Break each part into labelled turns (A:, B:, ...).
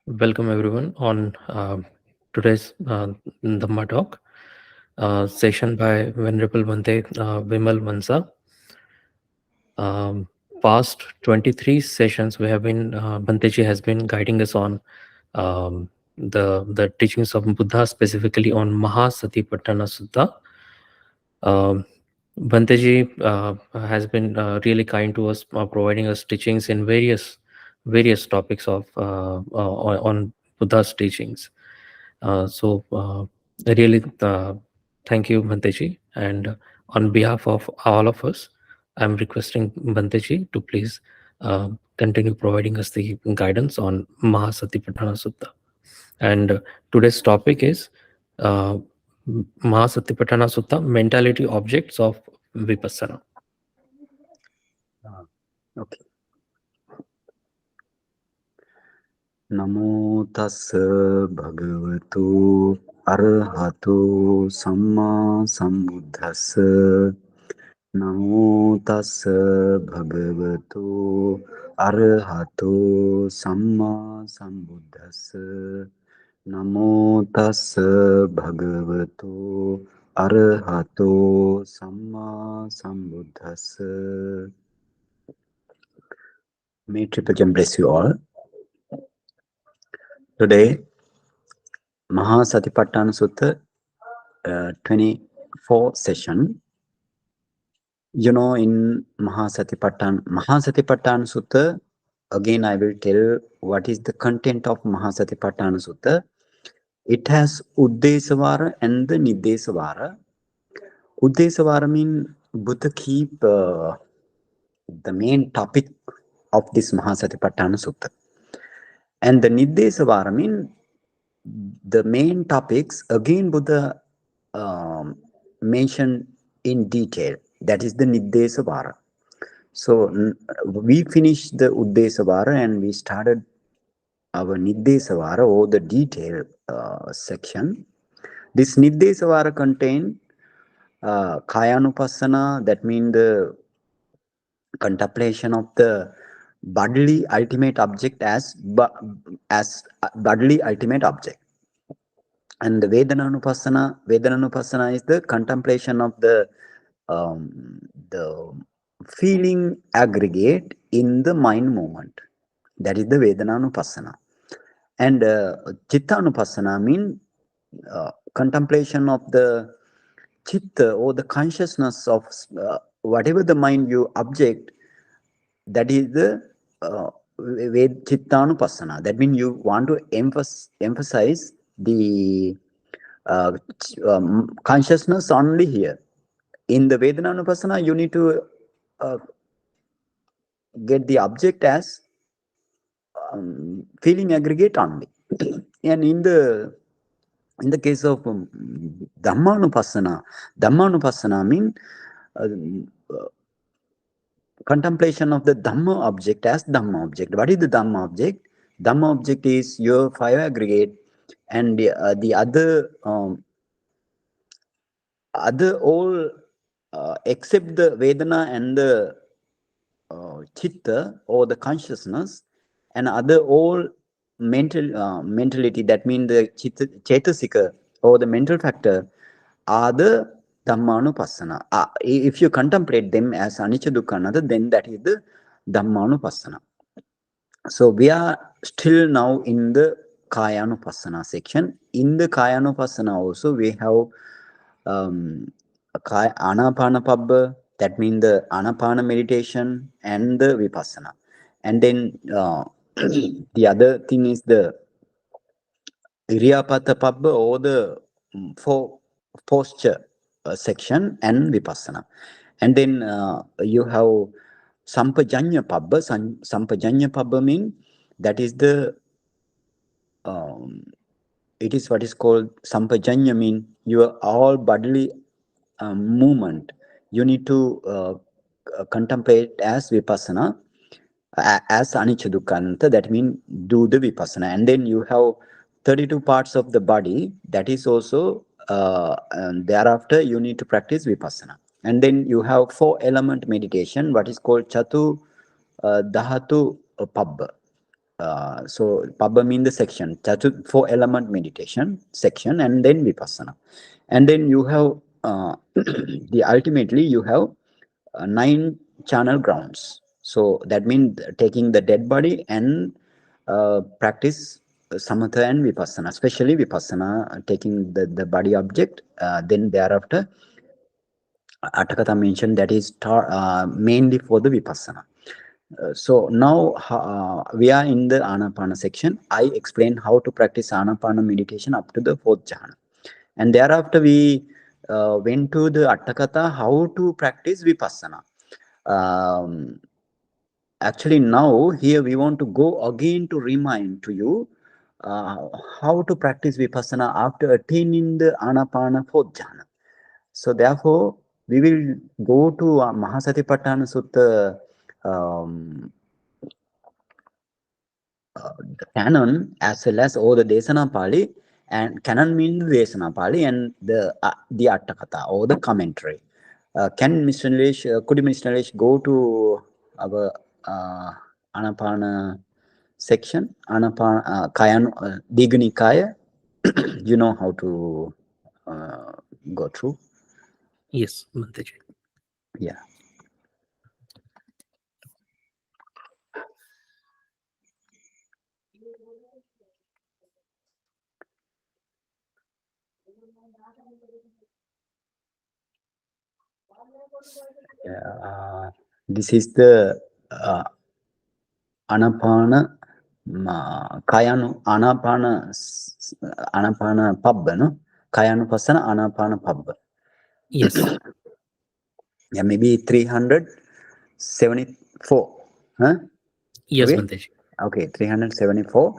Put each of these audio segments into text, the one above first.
A: Welcome everyone on today's Dhamma talk session by Venerable Bhante Vimalvansa. Um, Past 23 sessions we have been Bhanteji has been guiding us on the teachings of Buddha, specifically on Mahāsatipatthana Sutta. Um, Bhanteji has been really kind to us, providing us teachings in various topics of on Buddha's teachings. I really thank you, Bhanteji. And on behalf of all of us, I'm requesting Bhanteji to please continue providing us the guidance on Mahasatipatthana Sutta. And today's topic is uh, Mahasatipatthana Sutta, mentality objects of vipassana.
B: Okay. Namo tassa bhagavato arahato samma sambuddhassa. Namo tassa bhagavato arahato samma sambuddhassa. Namo tassa bhagavato arahato samma sambuddhassa. May Triple Gem bless you all. Today, Mahasatipatthana Sutta 24 session. In Mahasatipatthana Sutta, again I will tell what is the content of Mahasatipatthana Sutta. It has Uddesavara and the Niddesavara. Uddesavara means Buddha keep the main topic of this Mahasatipatthana Sutta. And the Niddesavara means the main topics, again Buddha mentioned in detail. That is the Niddesavara. So we finished the Uddesavara and we started our Niddesavara, or the detail section. This Niddesavara contain Kayanupassana, that means the contemplation of the bodily ultimate object as bodily ultimate object. And the Vedananupassana is the contemplation of the feeling aggregate in the mind movement. That is the Vedananupassana. And Chittanupassana means contemplation of the chitta, or the consciousness of whatever the mind you object. That is the Chittanupassana. That means you want to emphasize the consciousness only here. In the Vedananupassana, you need to get the object as feeling aggregate only. And in the case of Dhammanupassana means contemplation of the Dhamma object as Dhamma object. What is the Dhamma object? Dhamma object is your five aggregate, and the other all except the Vedana and the Chitta, or the consciousness, and other all mentality, that means the Chetasika, or the mental factor, are the Dhammanupassana. If you contemplate them as Anicca Dukkha Anatta, then that is the Dhammanupassana. So we are still now in the Kayanupassana section. In the Kayanupassana also we have Anapanapabba, that means the Anapana meditation and the Vipassana. And then the other thing is the Iriyapatapabba, or the four posture section, and Vipassana. And then you have Sampajanya Pabba. Sampajanya Pabba means that is the it is what is called Sampajanya, mean your all bodily movement you need to contemplate as Vipassana, as Anicca Dukkha Anatta. That means do the Vipassana. And then you have 32 parts of the body, that is also and thereafter you need to practice Vipassana. And then you have 4 element meditation, what is called Chatu Dhatu Pabba. So Pabba means the section, four element meditation section, and then Vipassana. And then you have the ultimately you have 9 channel grounds. So that means taking the dead body and practice samatha and vipassana, especially vipassana, taking the body object. Then thereafter, Atthakatha mentioned that is mainly for the vipassana. So now we are in the Anapana section. I explained how to practice Anapana meditation up to the fourth jhana. And thereafter we went to the Atthakatha, how to practice Vipassana. Um, Actually, now here we want to go again to remind to you uh, how to practice Vipassana after attaining the Anapana fourth jhana. So therefore, we will go to Mahāsatipatthana Sutta um, the canon as well as all the Desana Pali, and canon means the Desana Pali and the Atthakatha or the commentary. Can Mr. Nilesh, could you, Mr. Nilesh, go to our Anapana section, Anapana Kayan Diganikaya? You know how to go through.
A: Yes, Bhanteji.
B: Yeah. This is the Anapana Kayanu Anapana Pabba, no? Kayanupasana Anapana Pabba.
A: Yes.
B: Yeah, maybe 374. Huh?
A: Yes,
B: Okay.
A: Bhanteji.
B: Okay, 374.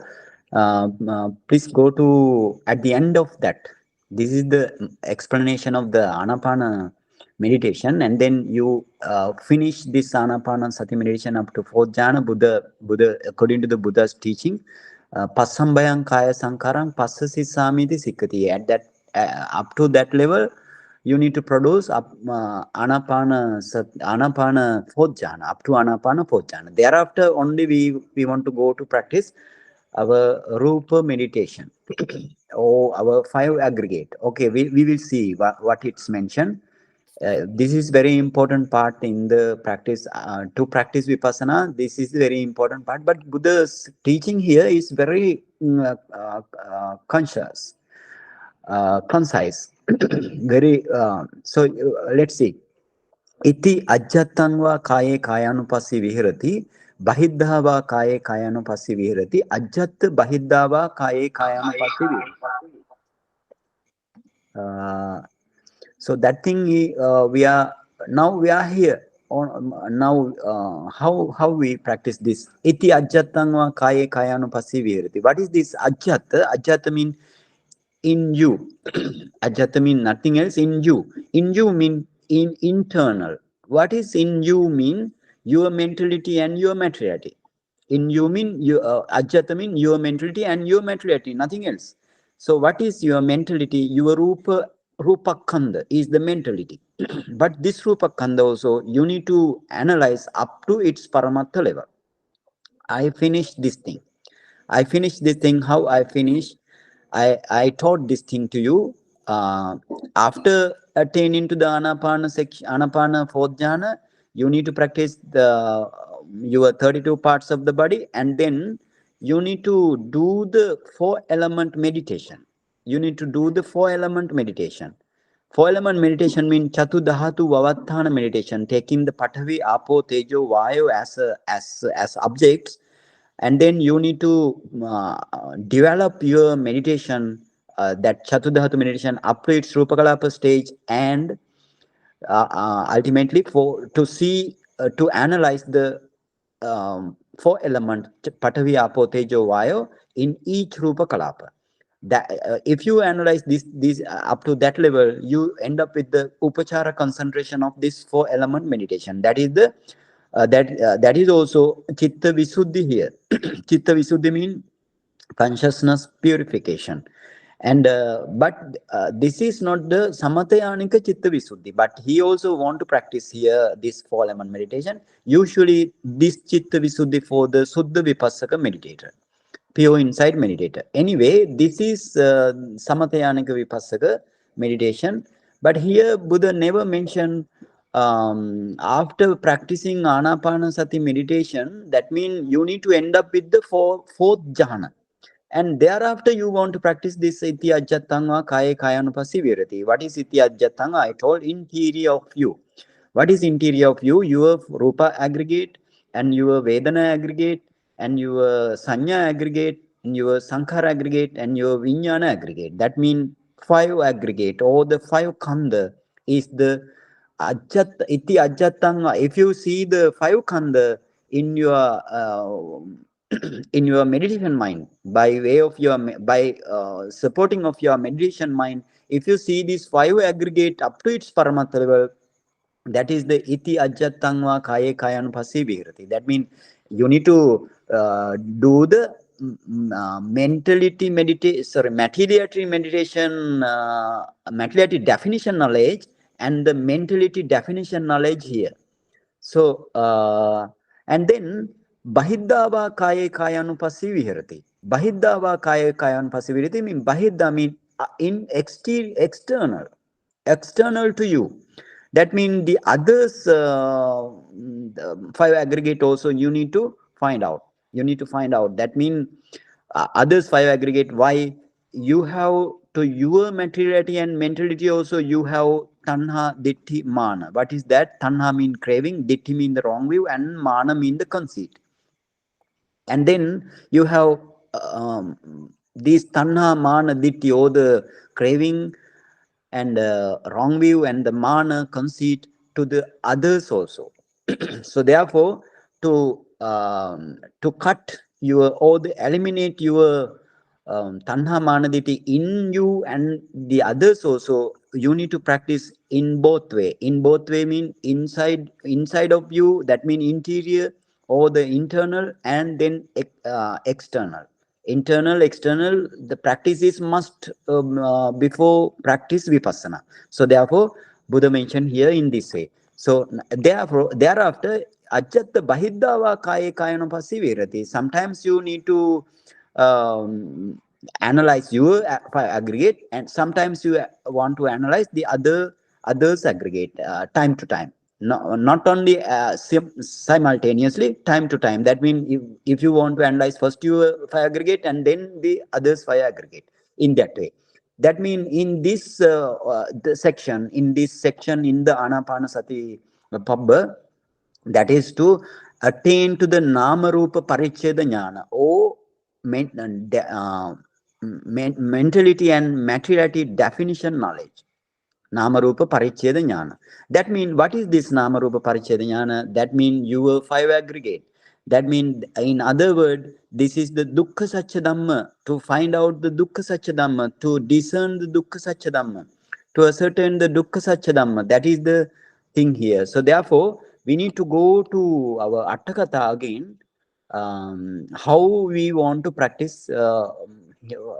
B: Please go to at the end of that. This is the explanation of the Anapana meditation, and then you finish this Anapana Sati meditation up to fourth jhana. Buddha, according to the Buddha's teaching, Passambayang Kaya Sankarang Passasi Samiti Sikkati. At that, up to that level, you need to produce Anapana fourth jhana, up to Anapana fourth jhana. Thereafter, only we want to go to practice our Rupa meditation or our 5 aggregate. Okay, we will see what it's mentioned. This is very important part in the practice. To practice Vipassana, this is very important part. But Buddha's teaching here is very conscious, concise. Very. Let's see. Iti ajjatan va kaye kayanupassi viharati, bahiddha va kaye kayanupassi viharati, ajjat bahiddha va kaye kayanupassi viharati. So that thing we are here on now. How we practice this? Iti ajjatan va kaye kayanupassi viharati. What is this ajjat? Ajjat mean in you. Ajata mean nothing else, in you. In you mean in internal. What is in you mean? Your mentality and your materiality. In you mean ajata mean your mentality and your materiality, nothing else. So what is your mentality? Your rupa kanda is the mentality. But this rupa kanda also you need to analyze up to its paramatha level. I finished this thing. I finished this thing. How I finished? I taught this thing to you. After attaining to the Anapana section, Anapana fourth jhana, you need to practice your 32 parts of the body, and then you need to do the 4 element meditation. You need to do the 4 element meditation. 4 element meditation means Chatu Dhatu Vavatthana meditation, taking the Patavi, Apo, Tejo, Vayu as objects, and then you need to develop your meditation, that Chatudhatu meditation up to its Rupakalapa stage, and ultimately for to see to analyze the 4 element Patavi, Apo, Tejo, Vayu in each Rupakalapa. That if you analyze this up to that level, you end up with the upachara concentration of this 4 element meditation. That is the that is also chitta visuddhi here. Chitta visuddhi means consciousness purification. And but this is not the Samatayanika Chitta Visuddhi, but he also want to practice here this 4 element meditation. Usually this Chitta Visuddhi for the Suddha Vipassaka meditator, pure inside meditator. Anyway, this is Samatayanika Vipassaka meditation. But here Buddha never mentioned after practicing Anapanasati meditation, that means you need to end up with the fourth jhana. And thereafter you want to practice this iti ajjatanga kaya kayanupasi virati. What is iti ajjatanga? I told interior of you. What is interior of you? Your rupa aggregate and your vedana aggregate and your sanya aggregate and your sankhara aggregate and your vijnana aggregate. That means 5 aggregate or the 5 kanda is the ajjat iti ajjatanga. If you see the 5 kanda in your in your meditation mind, by way of your by supporting of your meditation mind, if you see these 5 aggregate up to its paramatma level, that is the iti ajjatangva kaya kayanupasi vihrati. That means you need to do the materiality meditation, materiality definition knowledge and the mentality definition knowledge here. So and then bahiddava kaya kayanupasi vihrati. Bahiddava kaya kayanupasi vihrati mean bahidda mean in external to you. That means the others 5 aggregate also you need to find out. You need to find out. That means others 5 aggregate, why you have to your materiality and mentality also you have tanha, ditti, mana. What is that? Tanha mean craving, ditti mean the wrong view, and mana mean the conceit. And then you have these tanha, mana, ditti, or the craving and wrong view and the mana conceit to the others also. So therefore, to cut your or the eliminate your tanha manaditi in you and the others also, you need to practice in both way. In both way mean inside of you, that mean interior or the internal, and then external. Internal, external, the practice is must before practice vipassana. So therefore Buddha mentioned here in this way. So therefore thereafter ajjat bahiddava kaya kayanupasi virati. Sometimes you need to um, analyze your aggregate, and sometimes you want to analyze the others aggregate time to time. No, not only simultaneously, time to time. That means if you want to analyze first your 5 aggregate and then the others 5 aggregate, in that way. That means in this section in the Anapanasati Pabba, that is to attain to the Nama Rupa Paricheda Jnana, or mentality and materiality definition knowledge. Namarupa Paricheda Jnana. That means, what is this Namarupa Paricheda Jnana? That means your 5 aggregate. That means, in other words, this is the Dukkha Satya Dhamma. To find out the Dukkha Satya Dhamma, to discern the Dukkha Satya Dhamma, to ascertain the Dukkha Satya Dhamma. That is the thing here. So therefore, we need to go to our Atthakatha again. How we want to practice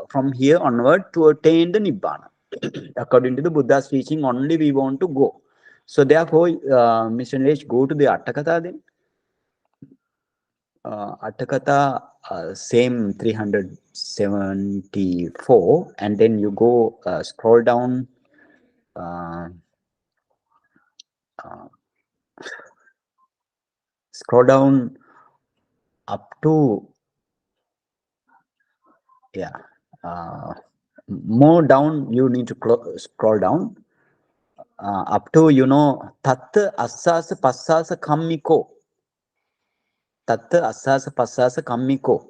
B: from here onward to attain the Nibbana. According to the Buddha's teaching, only we want to go. So therefore, Mr. Nilesh, go to the Atthakatha then. Atthakatha, same 374, and then you go scroll down. Uh, uh, Scroll down up to, yeah, more down. You need to scroll down up to tatta assasa passasa kammiko. Tatta assasa passasa kammiko.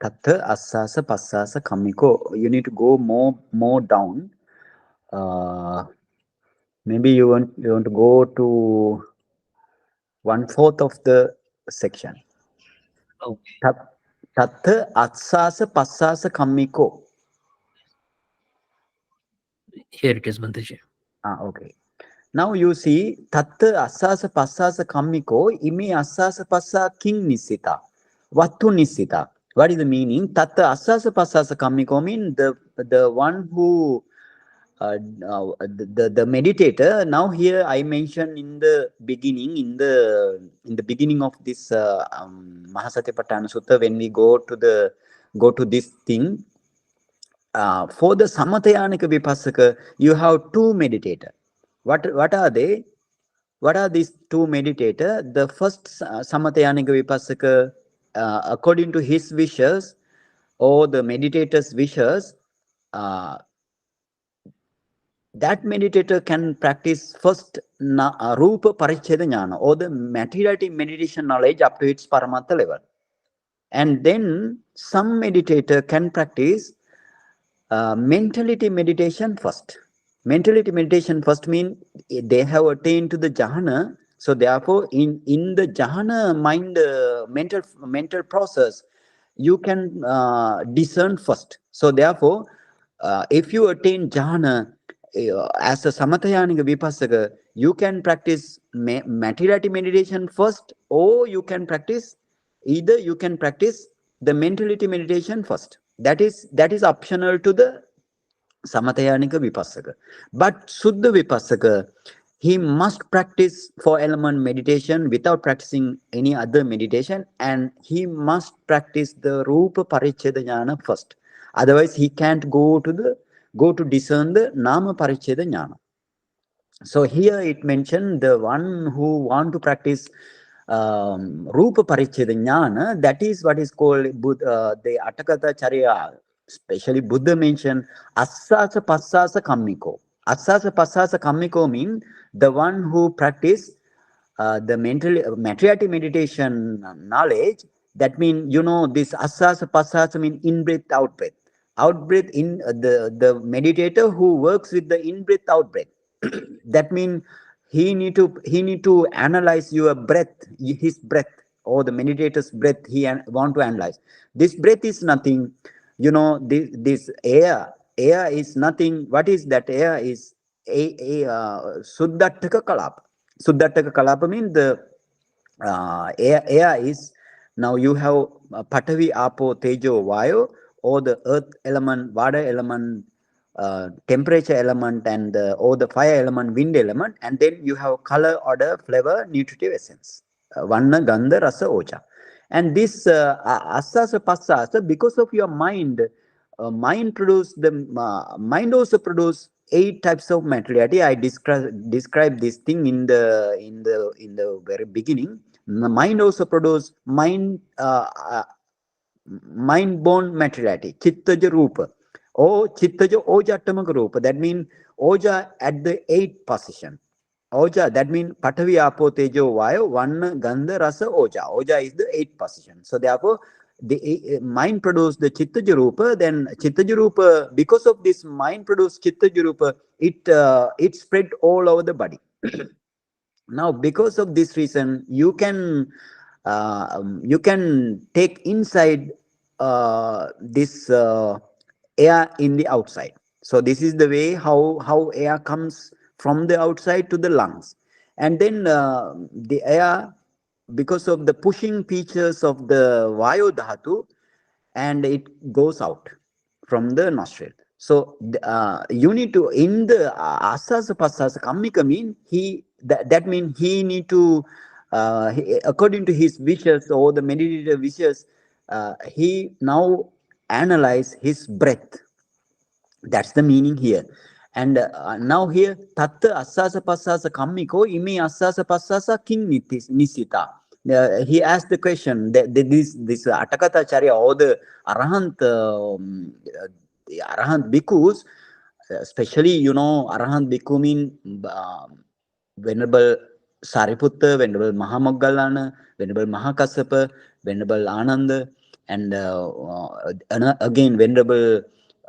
B: Tatta assasa passasa kammiko. You need to go more down. Maybe you want to go to 1/4 of the section.
A: Okay.
B: Tatta assasa passasa kammiko.
A: Here it is, Bhanteji.
B: Okay. Now you see, tatta assasa passasa kammiko imi assasa passa king nisita. Vattu nisita. What is the meaning? Tatta assasa passasa kammiko mean the one who the meditator. Now here I mentioned in the beginning, in the beginning of this Mahasatipatthana Sutta, when we go to this thing, for the Samathayanika Vipassaka, you have two meditators. What are they? What are these two meditators? The first Samathayanika Vipassaka, according to his wishes, or the meditator's wishes, uh, that meditator can practice first Rupa Paricheda Jnana, or the materiality meditation knowledge up to its Paramattha level. And then some meditator can practice mentality meditation first. Mentality meditation first means they have attained to the jhana. So therefore, in the jhana mind mental process, you can discern first. So therefore, if you attain jhana as a samathayanika vipassaka, you can practice materiality meditation first, or you can practice either you can practice the mentality meditation first. That is optional to the Samathayanika Vipassaka. But Suddha Vipassaka, he must practice four element meditation without practicing any other meditation, and he must practice the Rupa Paricheda Jnana first. Otherwise, he can't go to discern the Nama Paricheda Jnana. So here it mentioned the one who want to practice Rupa Paricheda Jnana, that is what is called the Atthakatha Charya. Especially Buddha mentioned Assasa Passasa Kammiko. Assasa Passasa Kammiko means the one who practice the materiality meditation knowledge. That means, this Assasa Passasa means in breath, out breath. Out breath in the meditator who works with the in breath, out breath. That means he need to analyze your breath, his breath, or the meditator's breath. Want to analyze this breath is nothing. This air is nothing. What is that? Air is a suddhataka kalapa. Suddhataka kalapa means the air is, now you have patavi, apo, tejo, vayo, or the earth element, water element, temperature element, and or the fire element, wind element, and then you have color, order, flavor, nutritive essence, vanna, gandha, rasa, ocha. And this asasa passasa, because of your mind, mind also produce eight types of materiality. I describe this thing in the very beginning. The mind also produce mind born materiality, chittaja rupa, or chittaja ojattamaka rupa. That means oja at the eighth position. Oja, that means patavi, apo, tejo, vayo, vanna, gandha, rasa, oja. Oja is the eighth position. So therefore, the mind produce the chittaja rupa. Then chittaja rupa, because of this mind produce chittaja rupa, it spread all over the body. Now, because of this reason, you can take inside this air in the outside. So this is the way how air comes from the outside to the lungs, and then the air, because of the pushing features of the vayu dhatu, and it goes out from the nostril. So you need to, in the asasa pasasa kammika mean, that means he need to according to his wishes, or the meditative wishes, he now analyze his breath. That's the meaning here. And now here, tatta assasa passasa kammiko imi assasa passasa king nisita. He asked the question that this Atthakatha Acharya, or the Arahant bhikkhus, especially Arahant bhikkhu mean Venerable Sariputta, Venerable Mahamoggallana, Venerable Mahakassapa, Venerable Ananda, and again Venerable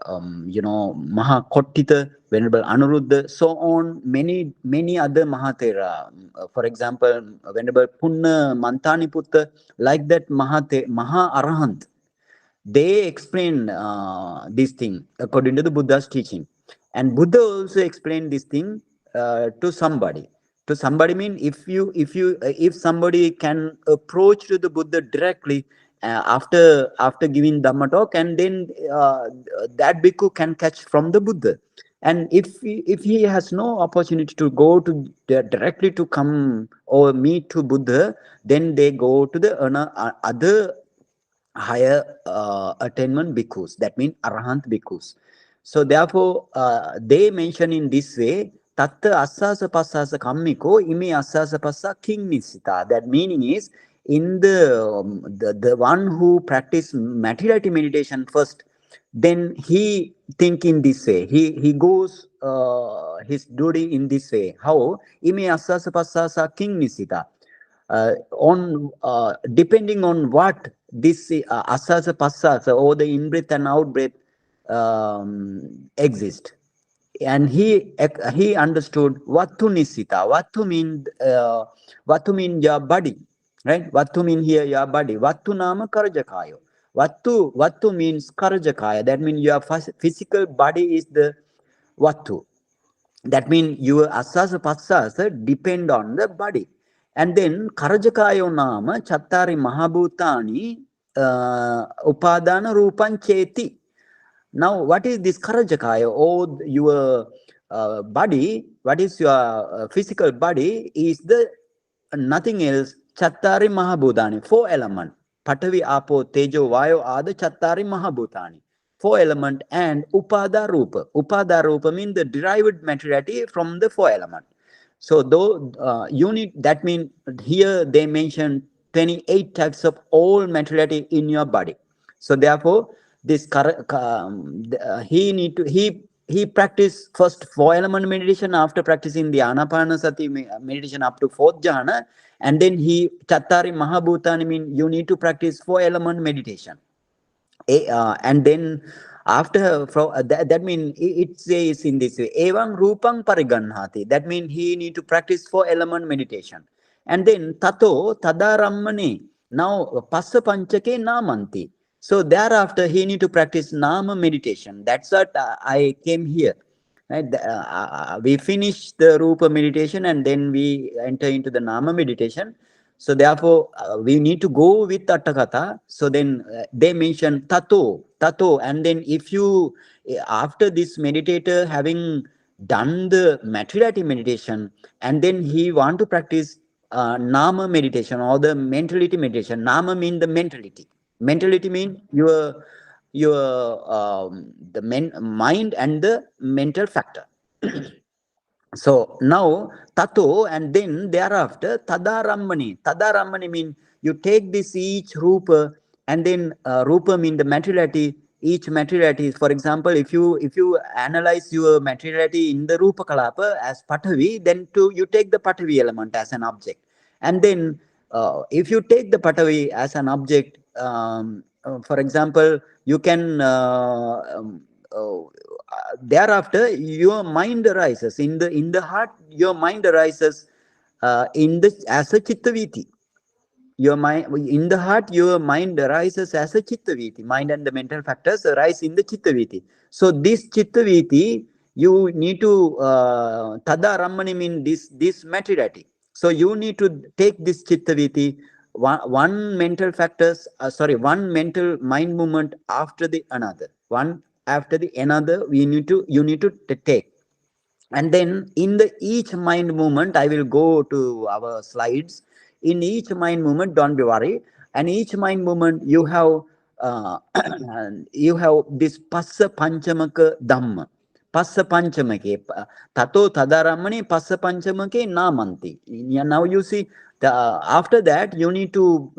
B: Mahakottita, Venerable Anuruddha, so on, many other Mahatera. For example, Venerable Punna Mantaniputta, like that Maha Arahant, they explain this thing according to the Buddha's teaching. And Buddha also explained this thing to somebody. To somebody mean if somebody can approach to the Buddha directly after giving Dhamma talk, and then that bhikkhu can catch from the Buddha. And if he has no opportunity to go to directly to come or meet to Buddha, then they go to the other higher attainment bhikkhus, that means arahant bhikkhus. So therefore they mention in this way, tatta assasa passasa kammiko imi assasa passa king nisita. That meaning is, in the one who practice materiality meditation first, then he think in this way, he goes his duty in this way. How? Imi assasa passasa king nisita. On depending on what this asasa passasa, or the in breath and out breath exist. And he understood vatu nisita. Vatu mean your body, right? Vatu mean here your body. Vatu nama karajakayo. Vatu means karajakaya. That means your physical body is the vatu. That means your asasa passasa depend on the body. And then karajakayo nama chattari mahabhutani upadana rupancheti. Now, what is this karajakaya, or your body? What is your physical body? Is the nothing else. Chattari mahabhutani, four element. Patavi, apo, tejo, vayo are the chattari mahabhutani, four element, and upada rupa. Upada rupa means the derived materiality from the four element. So though unit, that means here they mention 28 types of all materiality in your body. So therefore, this he practice first four element meditation, after practicing the anapanasati meditation up to fourth jhana, and then he chattari mahabhutani mean you need to practice four element meditation. And then after that means it says in this way, evam rupang pariganhati. That means he need to practice four element meditation. And then tato tadarammane, now passa panchake namanti. So thereafter he need to practice nama meditation. That's what I came here. Right? We finish the rupa meditation and then we enter into the nama meditation. So therefore, we need to go with Atthakatha. So then they mention tato, and then if you, after this meditator having done the materiality meditation, and then he want to practice nama meditation or the mentality meditation. Nama mean the mentality. Mentality mean the mind and the mental factor. So now tato, and then thereafter tadarammani. Tadarammani mean you take this each rupa, and then rupa mean the materiality. Each materiality, for example, if you analyze your materiality in the rupa kalapa as patavi, then you take the patavi element as an object. And then if you take the patavi as an object, for example, you can thereafter your mind arises in the heart. Your mind arises in the as a chittaviti. Your mind in the heart, your mind arises as a chittaviti. Mind and the mental factors arise in the chittaviti. So this chittaviti, you need to tada rammani mean this materiality. So you need to take this chittaviti, one mental factors, one mental mind movement after the another, one after the another. You need to take. And then in the each mind movement, I will go to our slides. In each mind movement, don't be worried. And each mind movement, you have you have this passa panchamaka dhamma. Passa panchamake tato tadaramani passa panchamake namanti. Now you see, after that you need to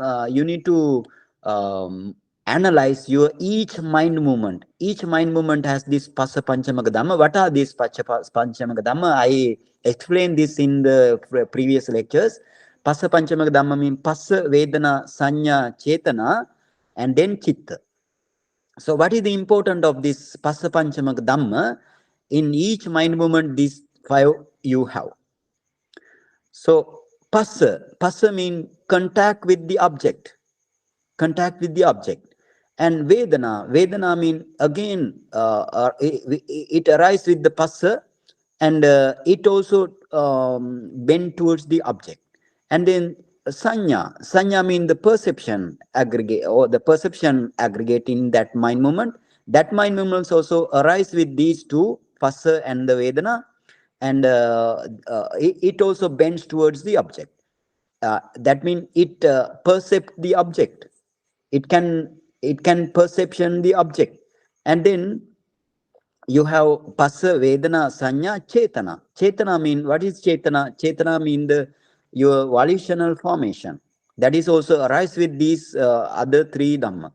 B: analyze your each mind movement. Each mind movement has this passa panchamaka dhamma. What are these panchamaka dhamma? I explained this in the previous lectures. Passa panchamaka dhamma means passa, vedana, sanya, chetana, and then chitta. So what is the importance of this passa panchamaka dhamma? In each mind movement, these five you have. So passa means contact with the object. Contact with the object. And vedana mean again it arises with the passa, and it also bend towards the object. And then sanya mean the perception aggregate, or the perception aggregate in that mind moment. That mind moments also arise with these two, phassa and the vedana, and it also bends towards the object. That means it perceives the object. It can perception the object. And then you have passa, vedana, sanya, chetana. Chetana mean, what is chetana? Chetana mean the your volitional formation, that is also arise with these other three dhamma.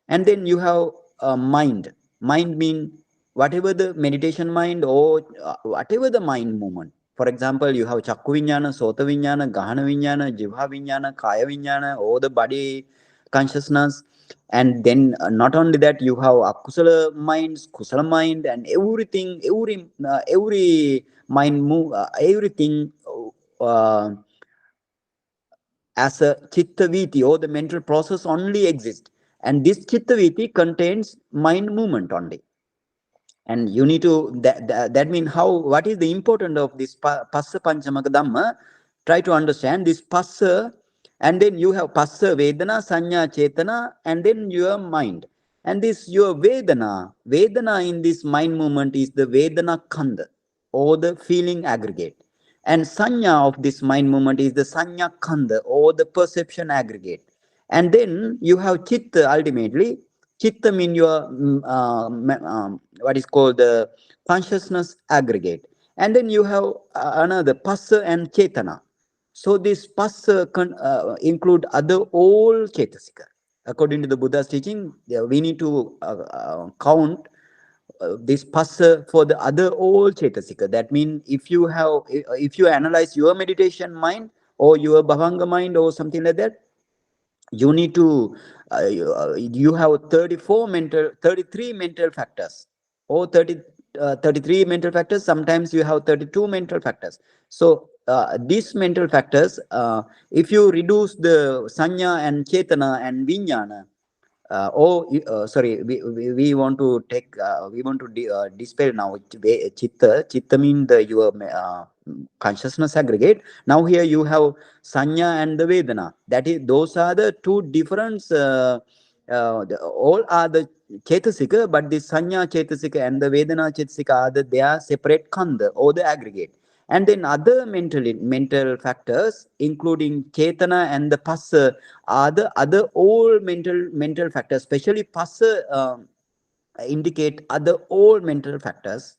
B: And then you have mind. Mind mean whatever the meditation mind, or whatever the mind movement. For example, you have chakku vinyana, sota vinyana, gahana vinyana, jivha vinyana, kaya vinyana, or the body consciousness. And then not only that, you have akusala minds, kusala mind, and everything, every mind move, everything uh, as a chitta viti, or the mental process only exists. And this chitta viti contains mind movement only. And you need to, that means how, what is the importance of this passa panchamaka dhamma. Try to understand this passa. And then you have passa, vedana, sanya, chetana, and then your mind. And this your vedana in this mind movement is the vedana khanda, or the feeling aggregate. And sanya of this mind movement is the sanya khanda, or the perception aggregate. And then you have chitta. Ultimately, chitta mean your what is called the consciousness aggregate. And then you have another passa and chetana. So this passa include other all chetasika. According to the Buddha's teaching, we need to count this passa for the other all chetasika. That means if you analyze your meditation mind, or your bhavanga mind, or something like that, you need to you have 33 mental factors, or 33 mental factors. Sometimes you have 32 mental factors. So these mental factors, if you reduce the sanya and chetana and vijnana, sorry, we want to take we want to dispel now chitta mean the your consciousness aggregate. Now here you have sanya and the vedana. That is, those are the two different all are the chetasika, but the sanya chetasika and the vedana chetasika are they are separate khanda, or the aggregate. And then other mental factors, including chetana and the passa, are the other all mental factors. Especially passa indicate other all mental factors.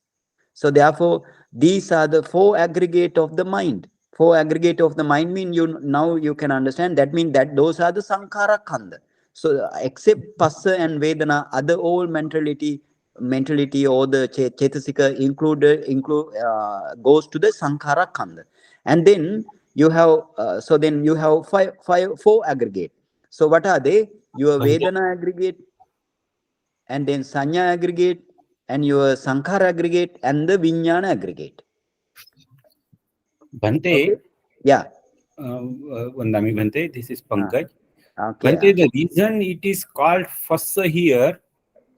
B: So therefore, these are the four aggregate of the mind. Four aggregate of the mind mean, you now you can understand, that means that those are the sankhara khanda. So except passa and vedana, other all mentality or the chetasika include goes to the sankhara khanda. And then you have then you have four aggregate. So what are they? Your
C: Bhante,
B: vedana aggregate, and then sanya aggregate, and your sankhara aggregate, and the vijnana aggregate. Okay.
C: Bhante,
B: Yeah.
C: Vandami Bhante, this is Pankaj.
B: Okay.
C: Bhante, the reason it is called Fassa here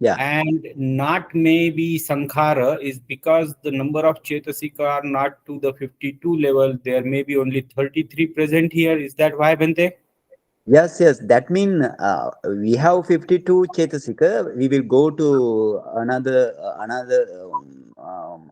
B: Yeah.
C: and not maybe Sankhara is because the number of Chetasika are not to the 52 level. There may be only 33 present here. Is that why, Bhante?
B: Yes. That means we have 52 chetasika. We will go to another.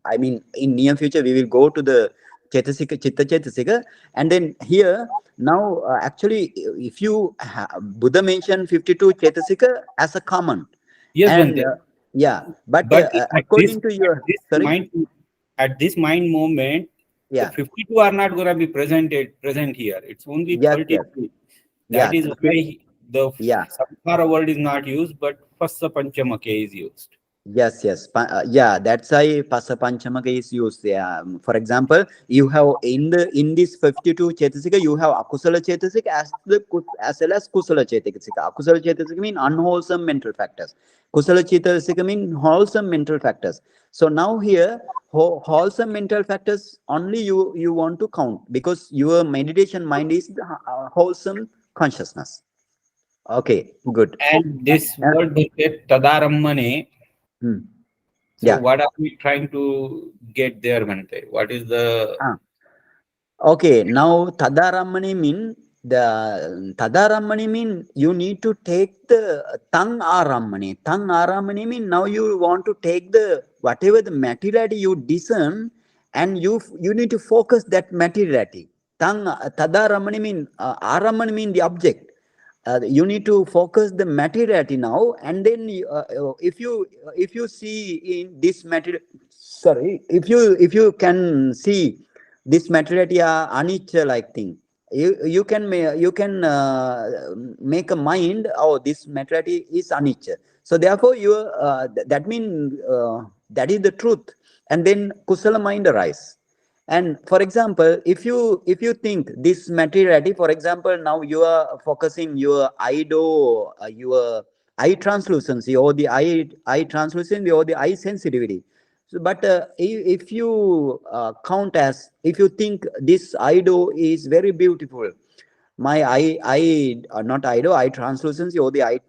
B: I mean, in near future, we will go to the chitta chetasika, and then here now actually, if you Buddha mentioned 52 chetasika as a common,
C: Yes,
B: and
C: Bhante.
B: yeah, but
C: But
B: according to your sorry,
C: at this mind moment, the
B: yeah,
C: 52 are not going to be present here. It's only
B: yes,
C: 33.
B: yeah,
C: That is why the
B: yeah.
C: Samkhara word is not used, but Fassa Panchamake is used.
B: Yes. Yeah, that's why Pasa Panchamaka is used. Yeah. For example, you have in this 52 Chetasika, you have Akusala Chetasika as well as Kusala Chetasika. Akusala Chetasika mean unwholesome mental factors. Kusala Chetasika mean wholesome mental factors. So now here, wholesome mental factors only you want to count, because your meditation mind is the wholesome consciousness. Okay, good.
C: And this
B: Uh,
C: word Tadarammane,
B: hmm.
C: So
B: Yeah.
C: what are we trying to get there, Bhante? What is the
B: Okay, now Tadaramani mean the Tadaramani mean you need to take the Tang Aramani. Tang Aramani mean now you want to take the whatever the materiality you discern and you need to focus that materiality. Tadaramani mean Aramani mean the object. You need to focus the materiality now, and then if you see in this material, sorry, if you can see this materiality are anicca like thing, you can make a mind, oh, this materiality is anicca, so therefore that means that is the truth, and then kusala mind arise. And for example, if you think this materiality, for example, now you are focusing your your eye translucency, or the eye translucency, or the eye sensitivity. So, but if you count as, if you think this ido is very beautiful, my not ido, eye translucency, or the eye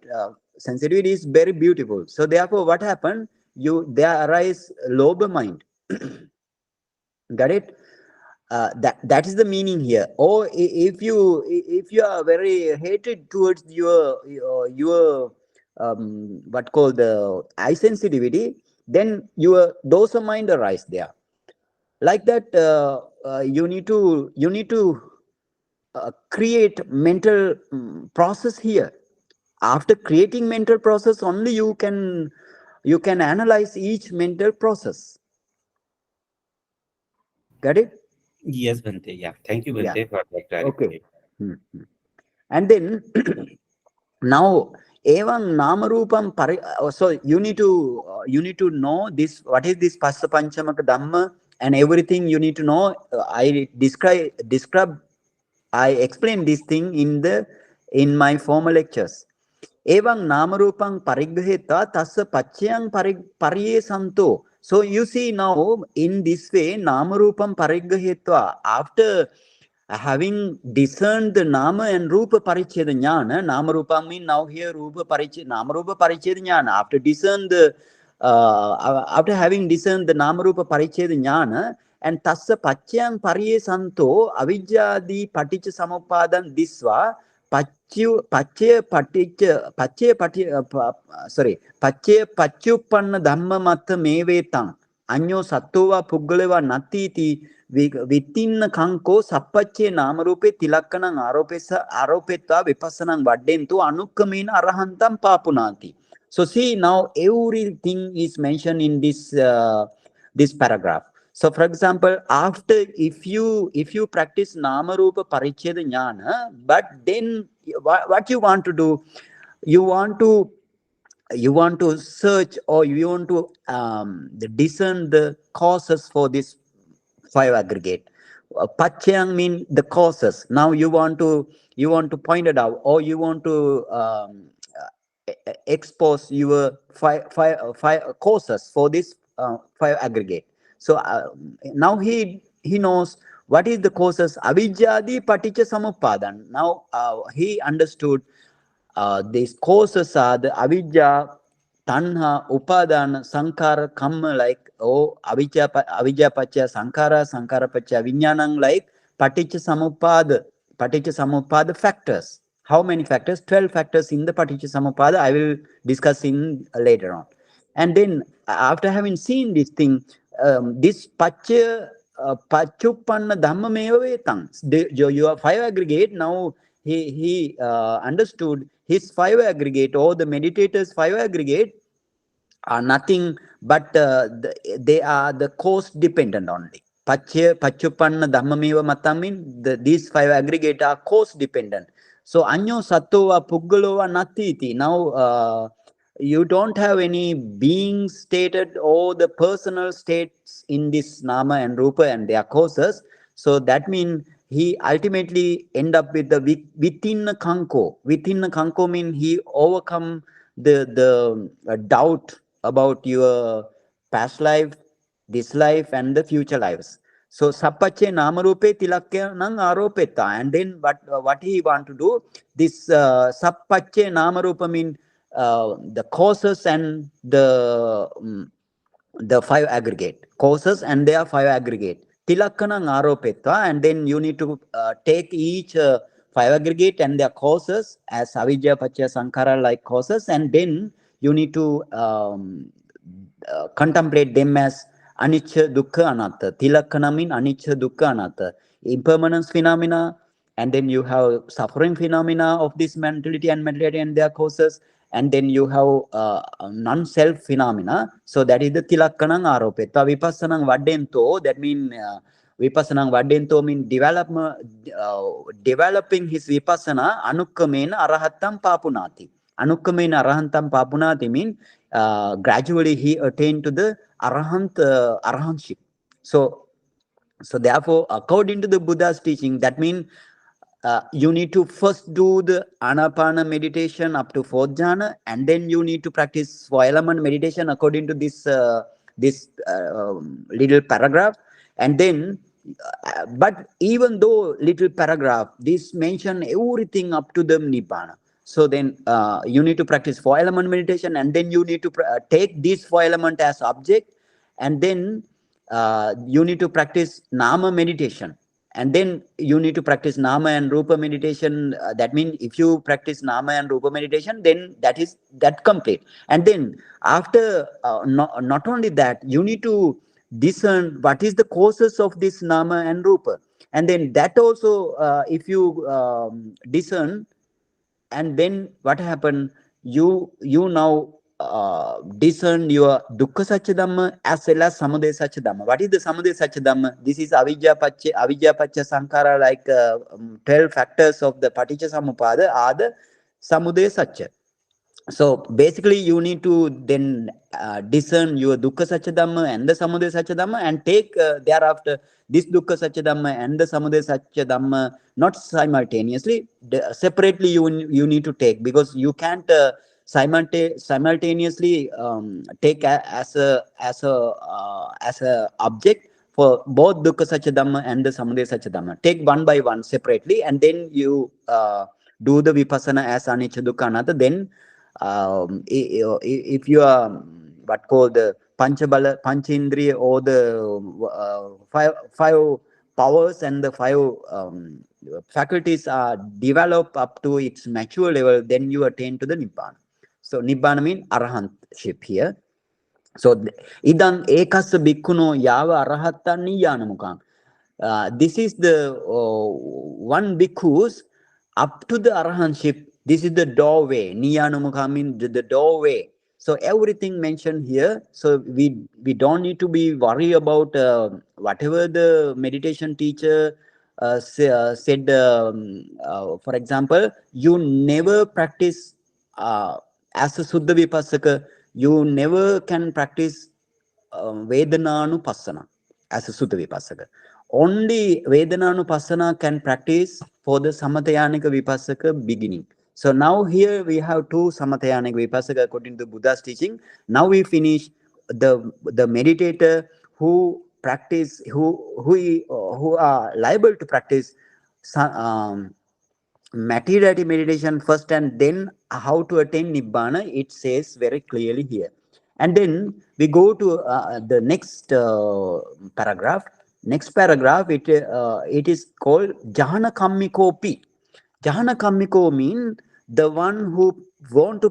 B: sensitivity is very beautiful. So therefore, what happened? There arise lobe mind. Got it? That is the meaning here. Or if you are very hated towards your what called the eye sensitivity, then your dosa mind arise there. Like that, you need to create mental process here. After creating mental process, only you can analyze each mental process. Got it?
C: yes, Bhante? Yeah, thank you,
B: Yeah.
C: Bhante, for that
B: Okay.
C: clarification.
B: And then now evam namarupam so you need to know this, what is this passa panchamaka dhamma, and everything you need to know. I describe I explain this thing in my former lectures. Evam namarupam parigraheta tassa pachyang pariye santo. So you see now in this way, namarupam parigrahetva, after having discerned the nama and rupa paricheda jnana, nama rupa mean now here rupa paricheda, nama rupa paricheda jnana. After having discerned the nama rupa paricheda jnana, and tassa pachyang pariye santo avidyadi paticca samuppadan disva pacche pachyuppanna dhamma matta mevetang anyo sattova puggalewa natiti vitinna kanko sappacche namarupe tilakkanang aropetva vipassanang vaddentu anukkamena arahantam papunati. So see, now everything is mentioned in this paragraph. So for example, after if you practice namarupa paricheda jnana, but then what you want to do, you want to search, or you want to discern the causes for this five aggregate. Pachyang mean the causes. Now you want to point it out, or you want to expose your five causes for this five aggregate. So now he knows what is the causes. Avidyadi paticca samuppadan. Now he understood these causes are the avidya, tanha, upadana, sankara, kamma, like avidya pacha sankara, sankara pacha vinyanang, like paticca samuppada factors. How many factors? 12 factors in the paticca samuppada. I will discuss in later on. And then after having seen this thing, this pachuppanna dhammameva vetang. Your five aggregate, now he understood his five aggregate, or the meditator's five aggregate are nothing but they are the cause dependent only. Pachuppanna dhammameva matam mean these five aggregate are cause dependent. So anyo sattova puggalova natiti. Now you don't have any being stated or the personal states in this nama and rupa and their causes. So that means he ultimately end up with the within kanko. Within kanko mean he overcome the doubt about your past life, this life, and the future lives. So sappache namarupe tilakyanang aropeta. And then what he want to do, this sappache namarupa mean the causes and the the 5 aggregate causes, and there are 5 aggregate. Tilakkanang aropetva, and then you need to take each 5 aggregate and their causes as avidya, paccaya, sankhara like causes, and then you need to contemplate them as anicca, dukkha, anatta. Tilakkana mean anicca, dukkha, anatta. Impermanence phenomena, and then you have suffering phenomena of this mentality and materiality and their causes, and then you have non-self phenomena. So that is the tilakkanang aropeta. Vipassanang vadento, that mean vipassanang vadento mean developing his vipassana anukkamena arahattam papunati. Anukkamena arahantam papunati mean gradually he attained to the arahantship. So therefore, according to the Buddha's teaching, that means you need to first do the anapana meditation up to 4th jhana, and then you need to practice 4 element meditation according to this little paragraph. And then, but even though little paragraph, this mention everything up to the nibbana. So then you need to practice 4 element meditation, and then you need to take these 4 element as object, and then you need to practice nama meditation, and then you need to practice nama and rupa meditation. That means if you practice nama and rupa meditation, then that complete. And then after not only that, you need to discern what is the causes of this nama and rupa, and then that also if you discern, and then what happened, you now discern your dukkha satya dhamma as well as samudaya satya dhamma. What is the samudaya satya dhamma? This is avidya paccaya sankhara, like 12 factors of the paticca samuppada are the samudaya satya. So basically you need to then discern your dukkha satya dhamma and the samudaya satya dhamma, and take thereafter this dukkha satya dhamma and the samudaya satya dhamma not simultaneously, separately you need to take, because you can't simultaneously take as a object for both dukkha satya dhamma and the samudaya satya dhamma. Take one by one separately, and then you do the vipassana as anicca, dukkha, anatta. Then if you are what called the panchendriya, or the five powers and the 5 faculties are developed up to its mature level, then you attain to the nibbana. So nibbana means arahantship here. So idan ekassa bhikkhuno yava arahattan niyyanamukam. This is the one bhikkhus up to the arahantship. This is the doorway. Niyyanamukha means the doorway. So everything mentioned here. So we don't need to be worried about whatever the meditation teacher said. For example, you never practice as a Suddha Vipassaka. You never can practice Vedanānupassana as a Suddha Vipassaka. Only Vedanānupassana can practice for the Samathayanika Vipassaka beginning. So now here we have 2 Samathayanika Vipassaka according to Buddha's teaching. Now we finish the meditator who practice, who are liable to practice materiality meditation first, and then how to attain Nibbana, it says very clearly here. And then we go to the next paragraph. Next paragraph, it is called Jhana Kammikopi. Jhana Kammiko means the one who want to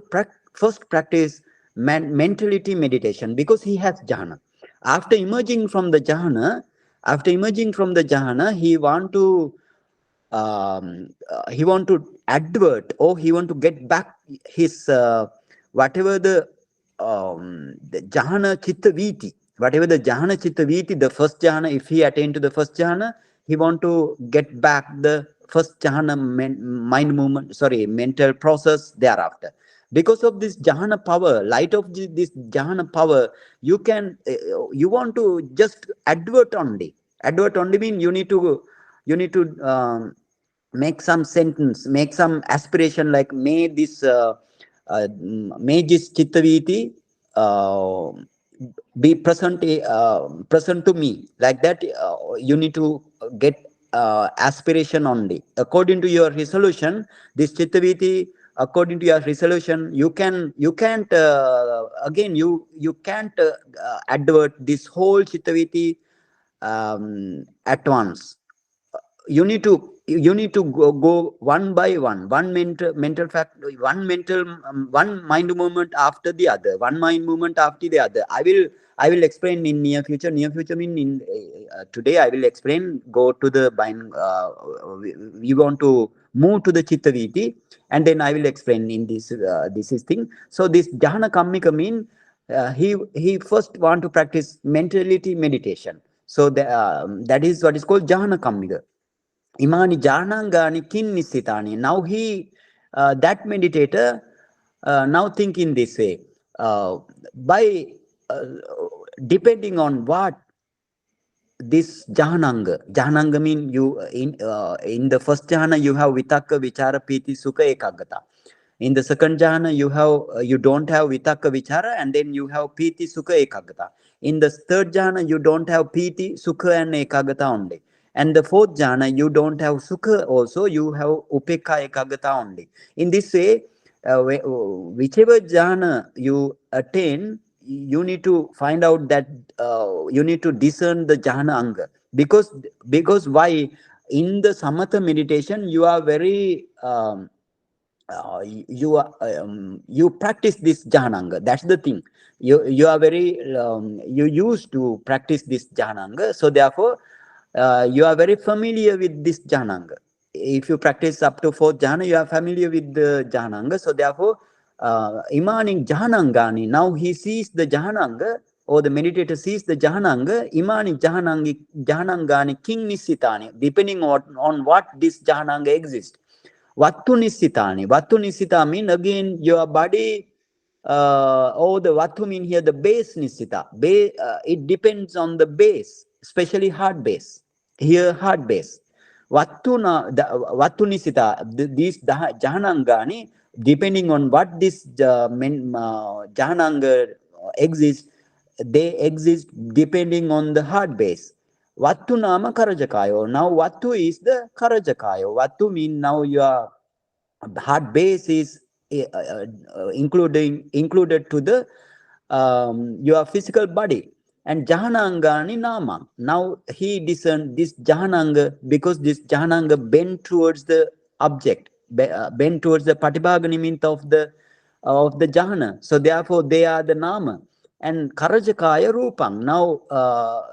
B: first practice mentality meditation, because he has jhana. After emerging from the jhana, he want to advert, or he want to get back his whatever the jhana chitta viti, the first jhana. If he attain to the first jhana, he want to get back the first jhana mind movement, mental process thereafter. Because of this jhana power, light of this jhana power, you want to just advert only. Advert only means you need to make some sentence, make some aspiration, like may this chittaviti be present to me, like that. You need to get aspiration only. According to your resolution, this chittaviti according to your resolution, you can't again you can't advert this whole chittaviti at once. You need to go one by one mental fact, one mind movement after the other, one mind movement after the other. I will explain in near future. Near future mean in today I will explain. Go to the bind. We want to move to the chitta viti, and then I will explain in this is thing. So this jhana kammika mean he first want to practice mentality meditation. So that is what is called jhana kammika. Imani janangani kinnisitani. Now that meditator now think in this way. By depending on what this jahananga mean you in the first jhana you have vitakka vichara piti sukha ekaggata. In the second jhana you have you don't have vitakka vichara, and then you have piti sukha ekaggata. In the third jhana you don't have piti sukha and ekaggata only. And the fourth jhana you don't have sukha also, you have upekha ekaggata only. In this way, whichever jhana you attain, you need to find out that you need to discern the jhana anga. Because why? In the samatha meditation you are very you practice this jhananga. That's the thing. You are very you used to practice this jhananga, so therefore you are very familiar with this jhananga. If you practice up to fourth jhana, you are familiar with the jhananga. So therefore imaning jhanangani, now he sees the jhananga, or the meditator sees the jhananga. Imani jhanangani king nisitani, depending on what this jhananga exists. Vattu nisitani. Vattu nisita mean again your body, the vattu mean here the base nisita. It depends on the base, especially heart base. Here heart base. Vattu nisita. These jahanangani, depending on what this jahananga exists, they exist depending on the heart base. Vattu nama karajakayo. Now Vattu is the karajakayo. Vattu mean now your heart base is included to the your physical body. And jahanangani nama. Now he discerned this jahananga because this jahananga bend towards the object, bend towards the patibhaga nimitta of the jhana. So therefore they are the nama. And karajakaya rupam. Now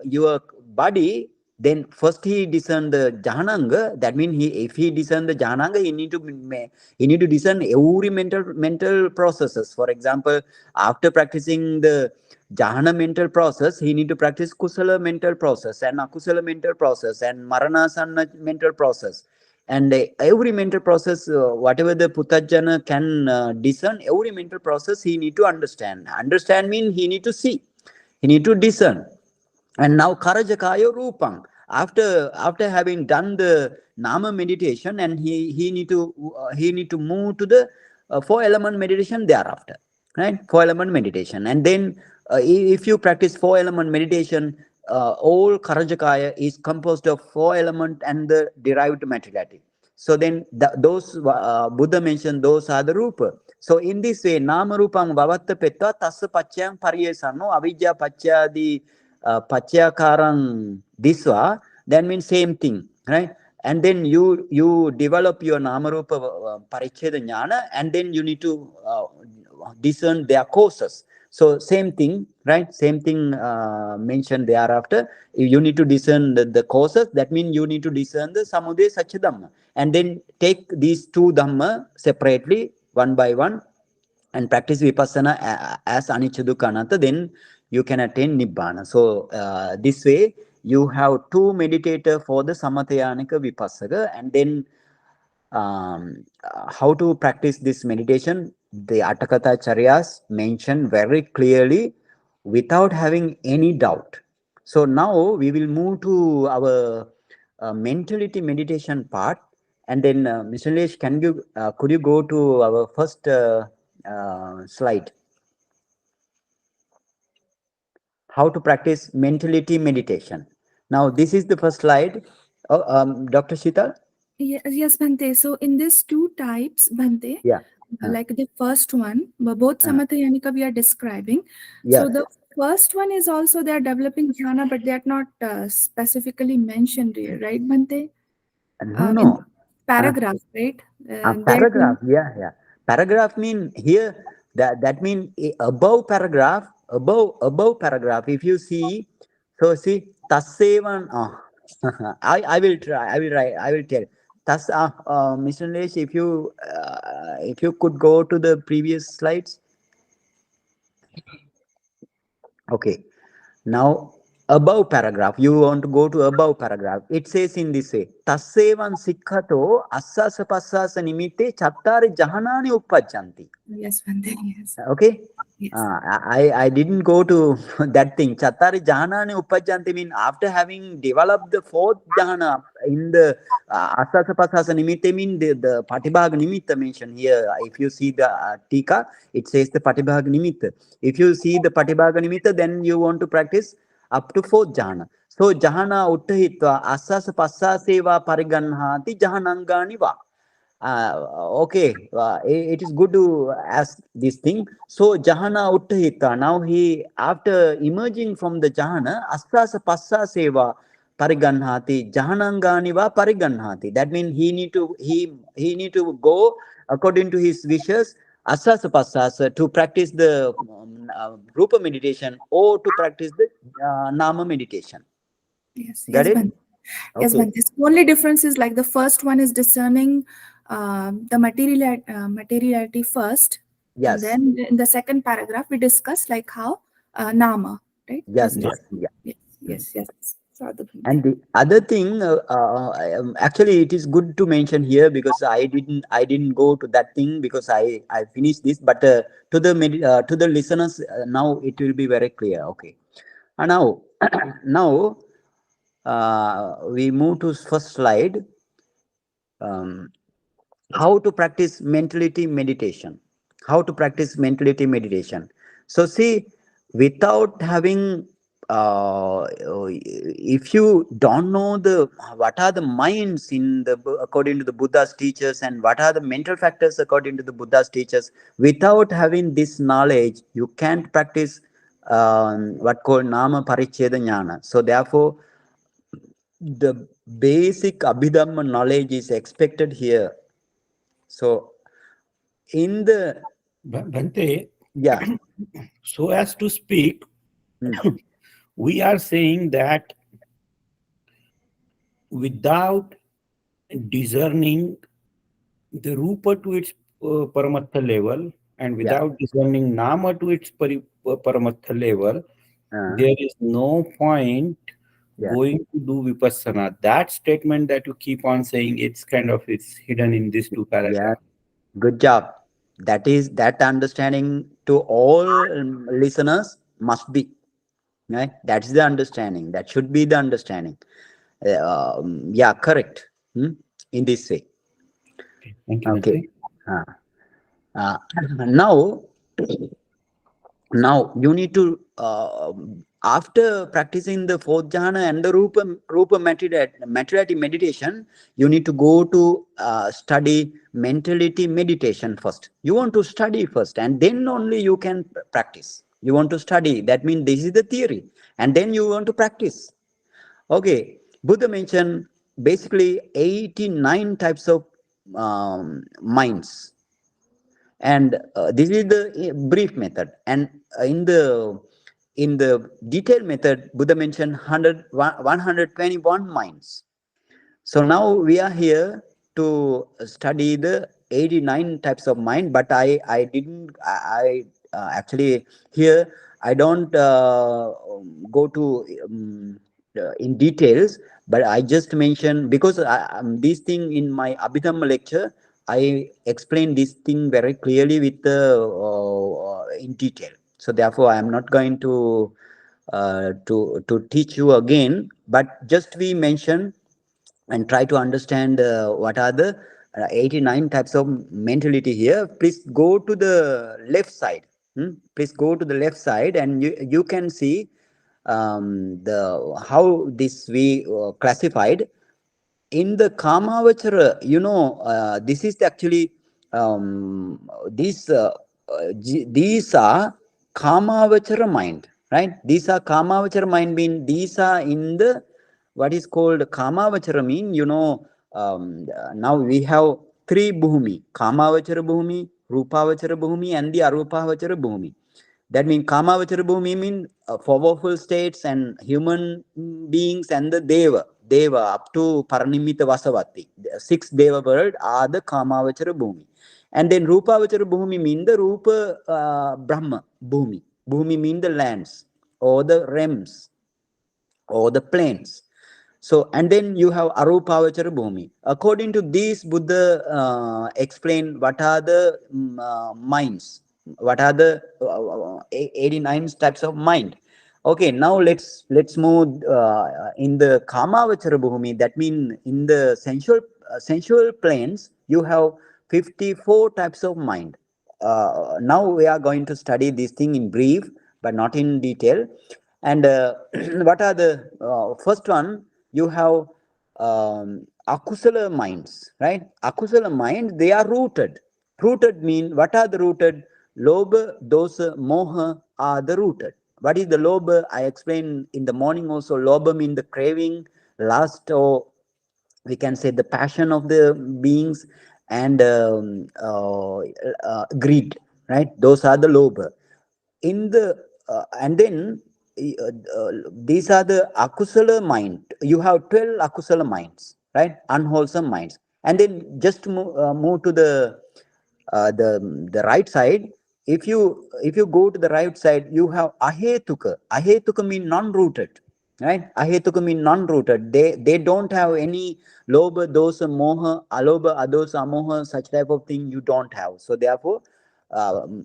B: your body, then first he discern the jhananga. That means if he discern the jhananga, he need to discern every mental processes. For example, after practicing the jhana mental process, he need to practice kusala mental process and akusala mental process and maranasanna mental process. And every mental process, whatever the putajjana can discern, every mental process he need to understand. Understand means he need to see, he need to discern. And now karajakaya rupam. After having done the nama meditation, and he need to move to the 4-element meditation thereafter, right? 4-element meditation. And then if you practice 4-element meditation, all karajakaya is composed of 4-element and the derived materiality. So then those Buddha mentioned, those are the rupa. So in this way, nama rupam bhavatta petta tassa paccayam pariyesano avidya paccayadi paccyakarang disva. That means same thing, right? And then you develop your namarupa paricheda jnana, and then you need to discern their causes. So same thing, right? Same thing mentioned thereafter. You need to discern the causes. That means you need to discern the samudaya satya dhamma, and then take these two dhamma separately, one by one, and practice vipassana as anicca dukkha anatta. Then you can attain nibbana. So this way you have two meditators for the samathayanika vipassaka. And then how to practice this meditation, the Atthakatha Charyas mention very clearly without having any doubt. So now we will move to our mentality meditation part. And then Mr. Nilesh, could you go to our first slide? How to practice mentality meditation. Now this is the first slide. Dr. Sheetal?
D: Yes, Bhante. So in these two types, Bhante,
B: Yeah.
D: like the first one, both Samatha Yanika we are describing.
B: Yeah.
D: So the first one is also they are developing jhana, but they are not specifically mentioned here, right, Bhante?
B: No,
D: In
B: no.
D: paragraph, right? They're
B: Paragraph, yeah. Paragraph mean here, that mean above paragraph, above paragraph. If you see, so see Tassevan. I will try. I will write. I will tell. Tas, Mr. Lesh, if you could go to the previous slides. Okay. Now, above paragraph, you want to go to above paragraph. It says in this way: Tassevan sikhato assasa passasa nimitte chattari jahanani uppajjanti.
D: yes, Bhante, yes,
B: Okay.
D: yes,
B: I didn't go to that thing. Chattari jahanani uppajjanti mean after having developed the fourth jhana in the asasa pasasa nimitte mean the patibhaga nimitta mentioned here. If you see the Tika, it says the patibhaga nimitta. If you see the patibhaga nimitta, then you want to practice up to fourth jhana. So jhana uttahitva asasa passaseva pariganhati jahanangani va. Okay, it is good to ask this thing. So Jahana Uttahita, now he after emerging from the Jahana, Astasa Passa Seva Pariganhati, Jahananganiva Pariganhati. That means he need to go according to his wishes, Asasa Passasa to practice the Rupa meditation or to practice the Nama meditation.
D: yes,
B: Got
D: yes,
B: it?
D: Bhante. Yes,
B: Okay.
D: Bhante. The only difference is like the first one is discerning the materiality first, and
B: Yes.
D: then in the second paragraph we discuss like how nama, right?
B: Yes.
D: Just
B: Yes. Yeah.
D: yes, yes, yes. Sadhu Bhante.
B: And the other thing, actually, it is good to mention here because I didn't go to that thing because I finished this. But to the listeners, now it will be very clear. Okay, and now now we move to first slide. Um, how to practice mentality meditation. How to practice mentality meditation. So see, without having if you don't know the what are the minds in the according to the Buddha's teachers and what are the mental factors according to the Buddha's teachers, without having this knowledge you can't practice what called nama paricheda jnana. So therefore the basic abhidhamma knowledge is expected here. So in the
C: Bhante,
B: yeah.
C: so as to speak, we are saying that without discerning the rupa to its paramatha level and
B: Yeah.
C: without discerning nama to its paramatha level,
B: uh,
C: there is no point
B: yeah.
C: going to do vipassana. That statement that you keep on saying, it's hidden in these two
B: Yeah.
C: paragraphs.
B: Good job. That is that understanding to all listeners must be right. That's the understanding. That should be the understanding. Yeah, correct. In this way.
C: Okay. Thank you,
B: Okay.
C: Bhante.
B: Uh, uh, now Now you need to after practicing the fourth jhana and the rupa materiality meditation, you need to go to study mentality meditation first. You want to study first, and then only you can practice. You want to study. That means this is the theory, and then you want to practice. Okay, Buddha mentioned basically 89 types of minds, and this is the brief method, and in the detailed method Buddha mentioned 121 minds. So now we are here to study the 89 types of mind, but I didn't I actually here I don't go to in details, but I just mentioned because this thing in my Abhidhamma lecture I explained this thing very clearly with the in detail. So therefore I am not going to teach you again, but just we mention and try to understand what are the 89 types of mentality here. Please go to the left side. Please go to the left side, and you can see the how this we classified in the Kamavachara. This is actually these are kamavachara mind, right? These are kamavachara mind, mean these are in the what is called kamavachara mean, now we have three bhumi: kamavachara bhumi, rupavachara bhumi, and the arupavachara bhumi. That means kamavachara bhumi mean powerful states and human beings, and the deva up to paranimita vasavati, the six deva world are the kamavachara bhumi. And then rupavachara bhumi mean the rupa brahma bhumi. Bhumi mean the lands or the realms or the plains. So, and then you have arupavachara bhumi. According to these, Buddha explain what are the minds, what are the 89 types of mind. Okay, now let's move in the kamavachara bhumi. That means in the sensual planes, you have 54 types of mind. Now we are going to study this thing in brief, but not in detail. And what are the first one? You have akusala minds, right? Akusala minds, they are rooted. Rooted mean, what are the rooted? Lobha, dosa, moha are the rooted. What is the lobha? I explained in the morning also. Lobha mean the craving, lust, or we can say the passion of the beings, and greed, right? Those are the lobha. In the and then these are the akusala mind. You have 12 akusala minds, right? Unwholesome minds. And then just move to the right side. If you go to the right side, you have ahetuka. Ahetuka mean non-rooted, right? Ahetuka mean non-rooted. They don't have any lobha, dosa, moha, alobha, adosa, amoha, such type of thing you don't have. So therefore,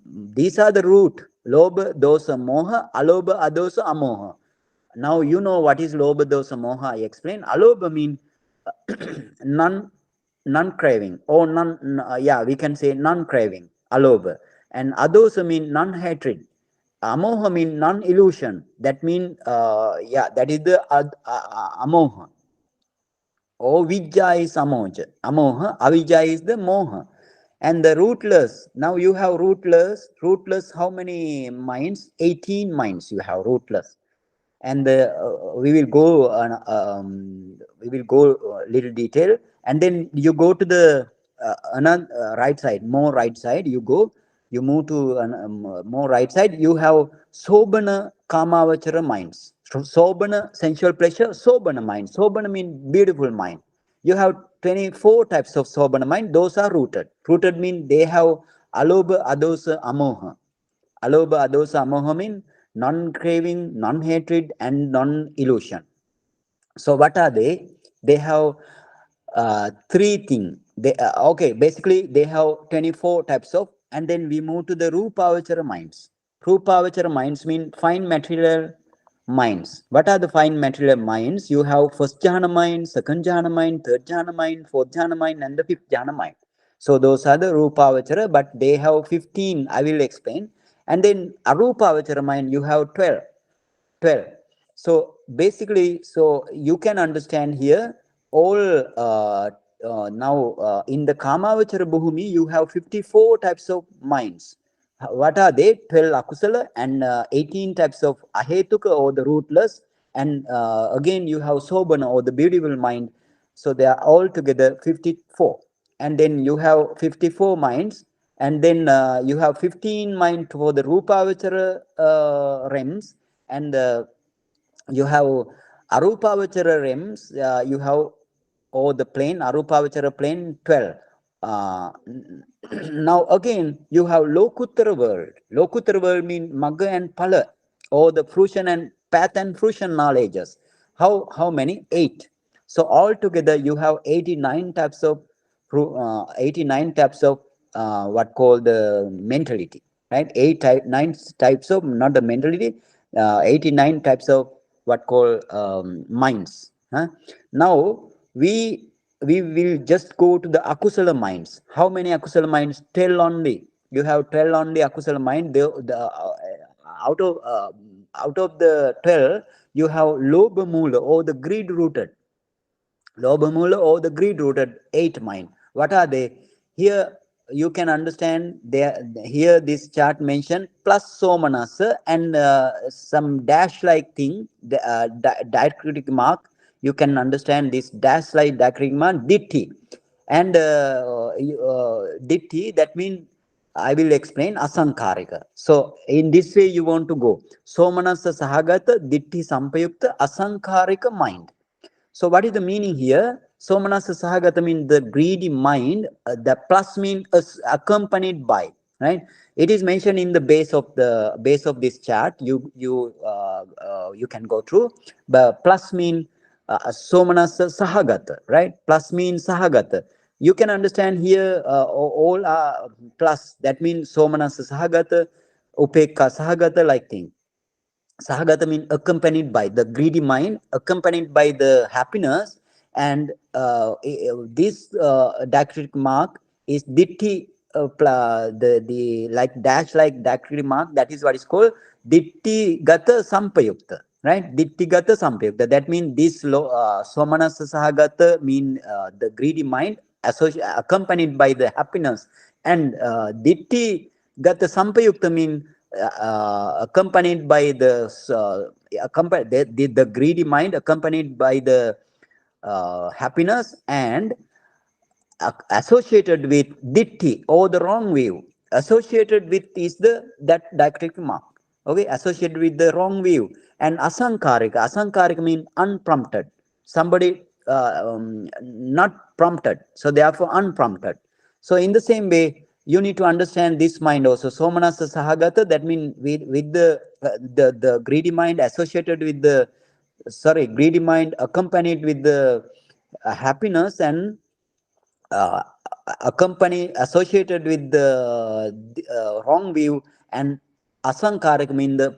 B: these are the root: lobha, dosa, moha, alobha, adosa, amoha. Now you know what is lobha, dosa, moha. I explain. Alobha mean non craving, or we can say non craving, alobha. And adosa mean non hatred. Amoha mean non illusion. That mean that is the amoha. Or vijja is amoha, avijja is the moha. And the rootless, now you have rootless. How many minds? 18 minds you have rootless. And we will go little detail. And then you go to the another right side, more right side. You move to more right side. You have sobana kamavachara minds. Sobana, sensual pleasure. Sobana mind. Sobana means beautiful mind. You have 24 types of sobana mind. Those are rooted. Rooted mean they have alobha, adosa, amoha. Alobha, adosa, amoha mean non-craving, non-hatred, and non-illusion. So what are they? They have three things. Basically they have 24 types of, and then we move to the rupavachara minds. Rupavachara minds mean fine material minds. What are the fine material minds? You have first jhana mind, second jhana mind, third jhana mind, fourth jhana mind, and the fifth jhana mind. So those are the rupavachara, but they have 15. I will explain. And then arupavachara mind, you have 12. So basically, so you can understand here all now in the kamavachara bhumi, you have 54 types of minds. What are they? 12 akusala and 18 types of ahetuka, or the rootless. And again, you have sobana, or the beautiful mind. So they are all together 54. And then you have 54 minds. And then you have 15 mind for the rupavachara realms. And you have arupavachara realms. You have, or the plane, arupavachara plane, 12. Now again, you have lokuttara world. Lokuttara world means magga and phala, or the fruition and path and fruition knowledges. How many? 8. So altogether you have 89 types of what called the mentality, right? 9 types of, not the mentality, 89 types of what called minds. Now we will just go to the akusala minds. How many akusala minds? 12 only. You have 12 only akusala mind. Out of the 12, you have lobha mula, or the greed rooted. Lobha mula, or the greed rooted 8 mind. What are they? Here you can understand there here this chart mentioned plus somanasa and some dash like thing, the diacritic mark. You can understand this dash like diacritic mark ditti, and ditti, that means I will explain asankarika. So in this way you want to go somanasa sahagata ditti sampayukta asankarika mind. So what is the meaning here? Somanasa Sahagata means the greedy mind, the plus means accompanied by, right? It is mentioned in the base of this chart. You can go through. But plus means Somanasa Sahagata, right? Plus means Sahagata. You can understand here all are plus. That means Somanasa Sahagata, Upekka Sahagata, like thing. Sahagata means accompanied by the greedy mind, accompanied by the happiness, and this diacritic mark is ditti, the like dash like diacritic mark. That is what is called ditti gata sampayukta, right? Ditti gata sampayukta. That means this somanasa sahagata mean the greedy mind accompanied by the happiness, and ditti gata sampayukta mean accompanied by the greedy mind, accompanied by the happiness, and associated with ditti or the wrong view. Associated with is that diacritic mark. Okay, associated with the wrong view. And asankarika. Asankarika means unprompted. Somebody not prompted. So therefore unprompted. So in the same way, you need to understand this mind also. Somanasa sahagata, that means with the greedy mind associated with the greedy mind accompanied with the happiness, and uh, associated with the wrong view, and asankarak mean the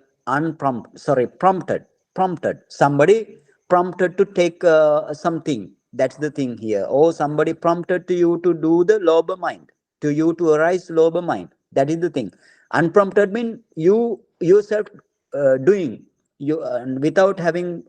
B: prompted. Somebody prompted to take something. That's the thing here. Or somebody prompted to you to do the lower mind, to you to arise lower mind. That is the thing. Unprompted mean you yourself doing you without having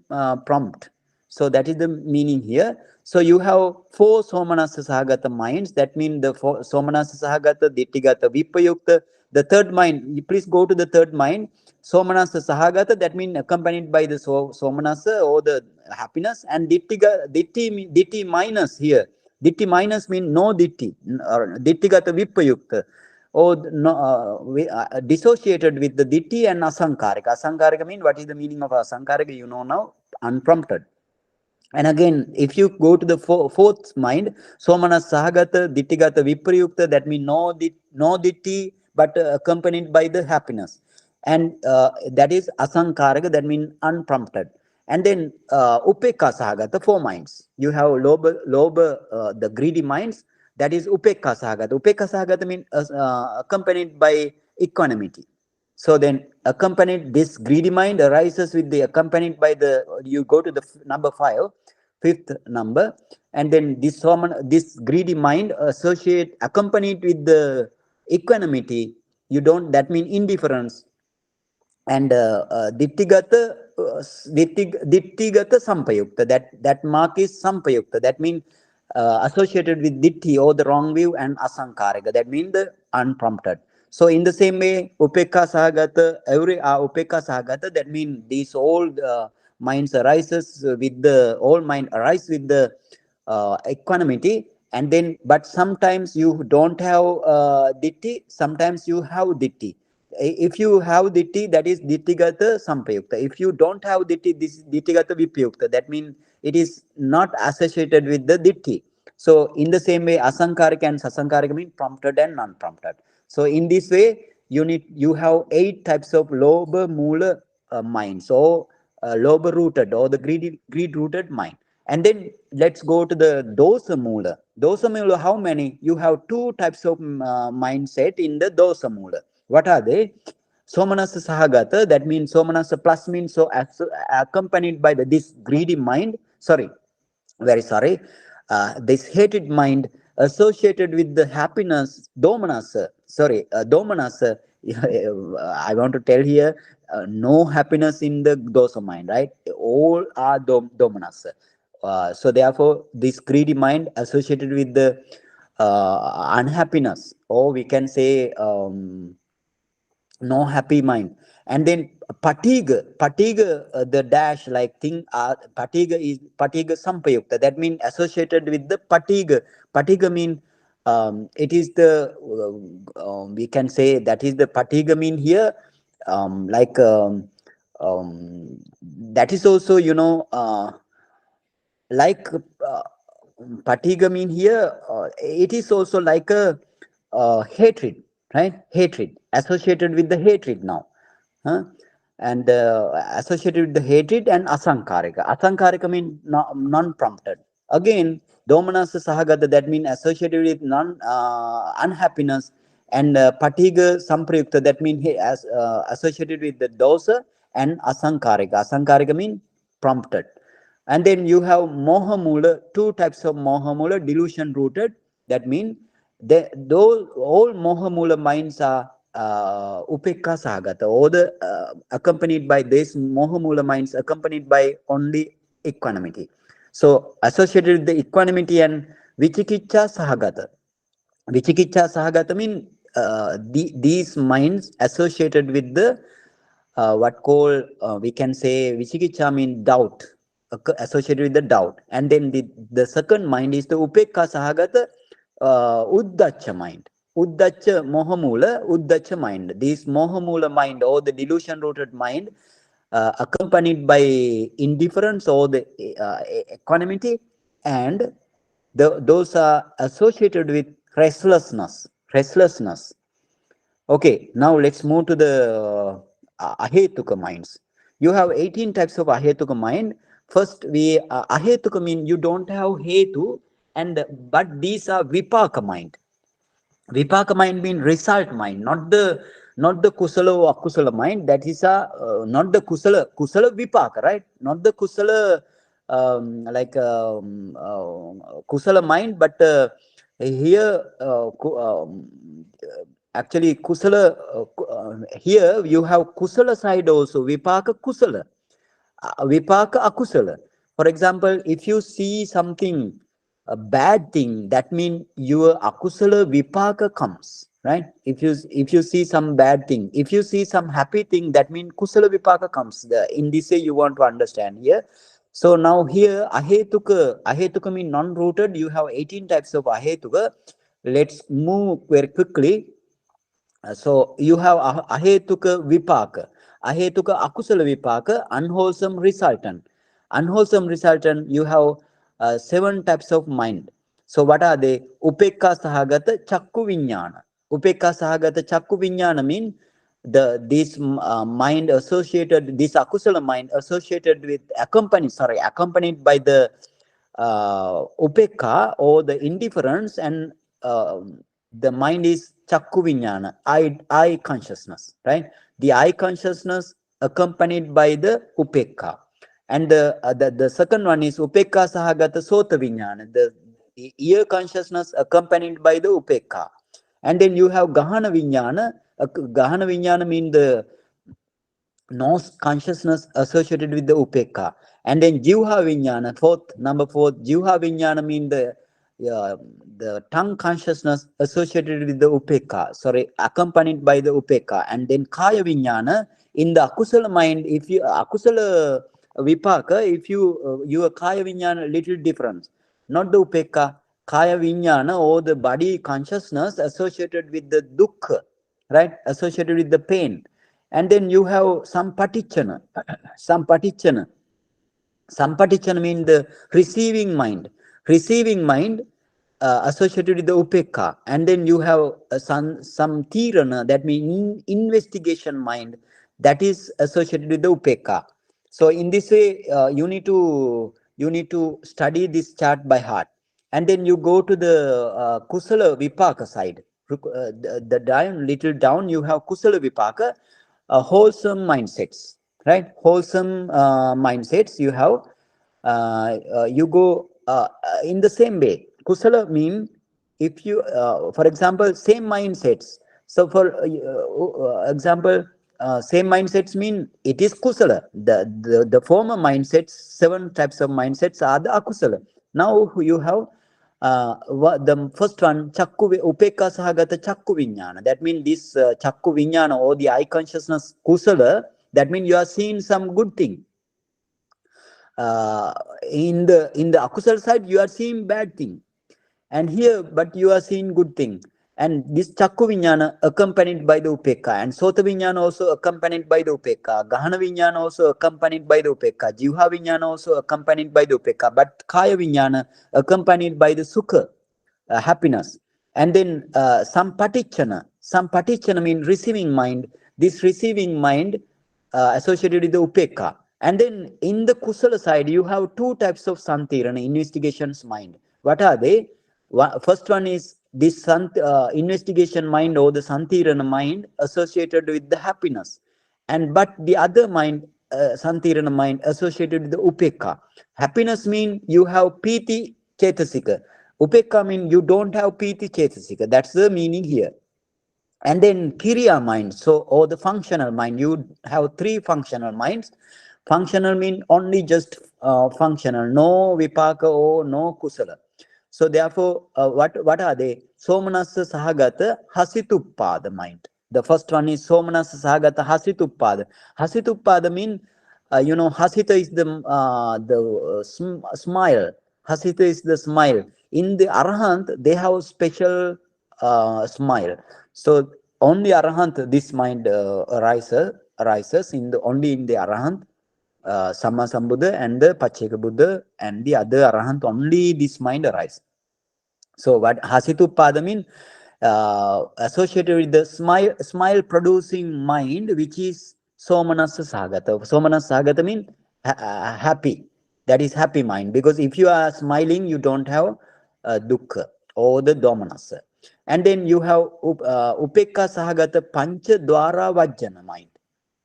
B: prompt. So that is the meaning here. So you have four somanasa sahagata minds. That means the four somanasa sahagata, dittigata, vipayukta. The third mind, you please go to the third mind. Somanasa sahagata, that means accompanied by the somanasa or the happiness, and ditti minus here. Ditti minus means no ditti, or dittigata vipayukta, or no, dissociated with the ditti and asankarika. Asankarika means, what is the meaning of asankarika? You know now, unprompted. And again, if you go to the fourth mind, somana sahagata, dittigata, viprayukta, that means no ditti, but accompanied by the happiness. And that is asankaraka, that means unprompted. And then upekka sahagata, four minds. You have loba, the greedy minds, that is upekka sahagata. Upekka sahagata means accompanied by equanimity. So then accompanied, this greedy mind arises with the accompanied by the, you go to the number 5, fifth number, and then this greedy mind accompanied with the equanimity. You don't, that means indifference. And dittigata sampayukta, that mark is sampayukta, that means associated with ditti or the wrong view, and asankarika, that means the unprompted. So in the same way, upekka sahagata, every upekka sahagata, that means these all minds arises with the, all mind arise with the equanimity. And then, but sometimes you don't have ditti, sometimes you have ditti. If you have ditti, that is dittigata sampayukta. If you don't have ditti, this is dittigata vipayukta. That means it is not associated with the ditti. So in the same way, asankarika and sasankarika mean prompted and non-prompted. So in this way, you have 8 types of loba mula mind. So loba rooted or the greed rooted mind. And then let's go to the dosa mula. Dosa mula, how many? You have 2 types of mindset in the dosa mula. What are they? Somanasa sahagata, that means somanasa plus means so accompanied by this greedy mind. This hated mind associated with the happiness, domanasa. Domanasa. I want to tell here, no happiness in the dosa mind, right? All are domanasa. So therefore, this greedy mind associated with the unhappiness, or we can say no happy mind. And then fatigue, the dash like thing, fatigue sampayukta, that means associated with the fatigue mean it is the we can say that is the fatigue mean here, like that is also, like fatigue mean here, it is also like a hatred, right? Hatred associated with the hatred now, huh? And associated with the hatred. And asankarika mean non-prompted. Again, domanasa sahagata, that mean associated with non unhappiness. And fatigue samprayukta, that mean as associated with the dosa. And asankarika mean prompted. And then you have mohamula, two types of mohamula, delusion rooted. That means those all mohamula minds are upekka sahagata, or the accompanied by this mohamula minds, accompanied by only equanimity. So associated with the equanimity. And vichikicha sahagata. Vichikicha sahagata mean these minds associated with the what call we can say vichikicha mean doubt, associated with the doubt. And then the second mind is the upekka sahagata uddacha mind. Uddacha mohamula, uddacha mind. This mohamula mind, or the delusion rooted mind, accompanied by indifference or the equanimity. And those are associated with restlessness. Okay, now let's move to the ahetuka minds. You have 18 types of ahetuka mind. First, we ahetuka mean you don't have hetu, but these are vipaka mind. Vipaka mind mean result mind, not the kusala or akusala mind. That is not the kusala vipaka, right? Not the kusala kusala mind, but here actually kusala here you have kusala side also, vipaka kusala, vipaka akusala. For example, if you see something a bad thing, that means your akusala vipaka comes, right? If you see some bad thing, if you see some happy thing, that means kusala vipaka comes. In this way you want to understand here. So now here ahetuka means non-rooted. You have 18 types of ahetuka. Let's move very quickly. So you have ahetuka vipaka, ahetuka akusala vipaka, unwholesome resultant. Unwholesome resultant, you have 7 types of mind. So what are they? Upekka sahagata chakku vinyana. Upekka sahagata chakku vinyana mean this mind associated, this akusala mind associated with accompanied by the upekka or the indifference. And the mind is chakku vinyana, eye consciousness, right? The eye consciousness accompanied by the upekka. And the second one is upekka sahagata sota vinyana, the ear consciousness accompanied by the upekka. And then you have gahana vinyana. Gahana vinyana means the nose consciousness associated with the upekka. And then jivha vinyana, number four, jivha vinyana means the tongue consciousness associated with the upekka, accompanied by the upekka. And then kaya vinyana, in the akusala mind, if you akusala vipaka, if your kaya vinyana little difference, not the upekka, kaya vinyana, or the body consciousness associated with the dukkha, right? Associated with the pain. And then you have sampatichana. Sampatichana means the receiving mind. Receiving mind associated with the upekka. And then you have some tirana, that means investigation mind, that is associated with the upekka. So in this way, you need to study this chart by heart. And then you go to the kusala vipaka side. Little down, you have kusala vipaka, wholesome mindsets, right? Wholesome mindsets you have. You go in the same way. Kusala mean, if you for example, same mindsets. So for example, same mindsets mean it is kusala. The former mindsets, 7 types of mindsets are the akusala. Now you have The first one, upeka sahagata chakku vinyana. That means this chakku vinyana or the eye consciousness kusala, that means you are seeing some good thing. In the akusal side, you are seeing bad thing. And here, but you are seeing good thing. And this chakku vinyana accompanied by the upeka, and sota vinyana also accompanied by the upeka, gahana vinyana also accompanied by the upeka, jivha vinyana also accompanied by the upeka, but kaya vinyana accompanied by the sukha, happiness. And then some patichana means receiving mind. This receiving mind associated with the upeka. And then in the kusala side, you have two types of santirana, investigations mind. What are they? First one is this investigation mind or the santirana mind associated with the happiness, and but the other mind, santirana mind associated with the upeka. Happiness mean you have piti chetasika. Upeka mean you don't have piti chetasika. That's the meaning here. And then Kiriya mind, so or the functional mind, you have three functional minds. Functional mean only just functional, no vipaka or no kusala. So therefore, what are they? Somanasa sahagata hasituppada mind. The first one is Somanasa sahagata hasituppada. Hasituppada mean hasita is the smile. Hasita is the smile. In the Arahant, they have special smile. So only Arahant, this mind arises in the only in the Arahant, Sama Sambuddha and the Pacheka Buddha and the other Arahant, only this mind arises. So what Hasitupada mean? Associated with the smile producing mind, which is Somanasa Sagata. Somanasa Sagata mean happy. That is happy mind. Because if you are smiling, you don't have dukkha or the domanasa. And then you have upekka sahagata pancha dwara vajjana mind.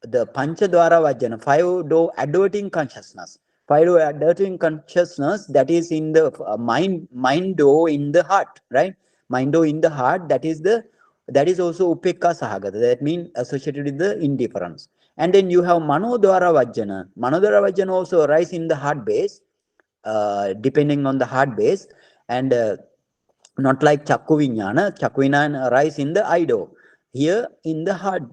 B: The pancha dwara vajjana, 5 door adverting consciousness. 5 door adverting consciousness, that is in the mind door in the heart, right? Mind door in the heart, that is also upekka sahagata. That means associated with the indifference. And then you have mano dwara vajjana. Mano dwara vajjana also arise in the heart base, depending on the heart base, and not like chakku vinyana arise in the eye door. Here in the heart,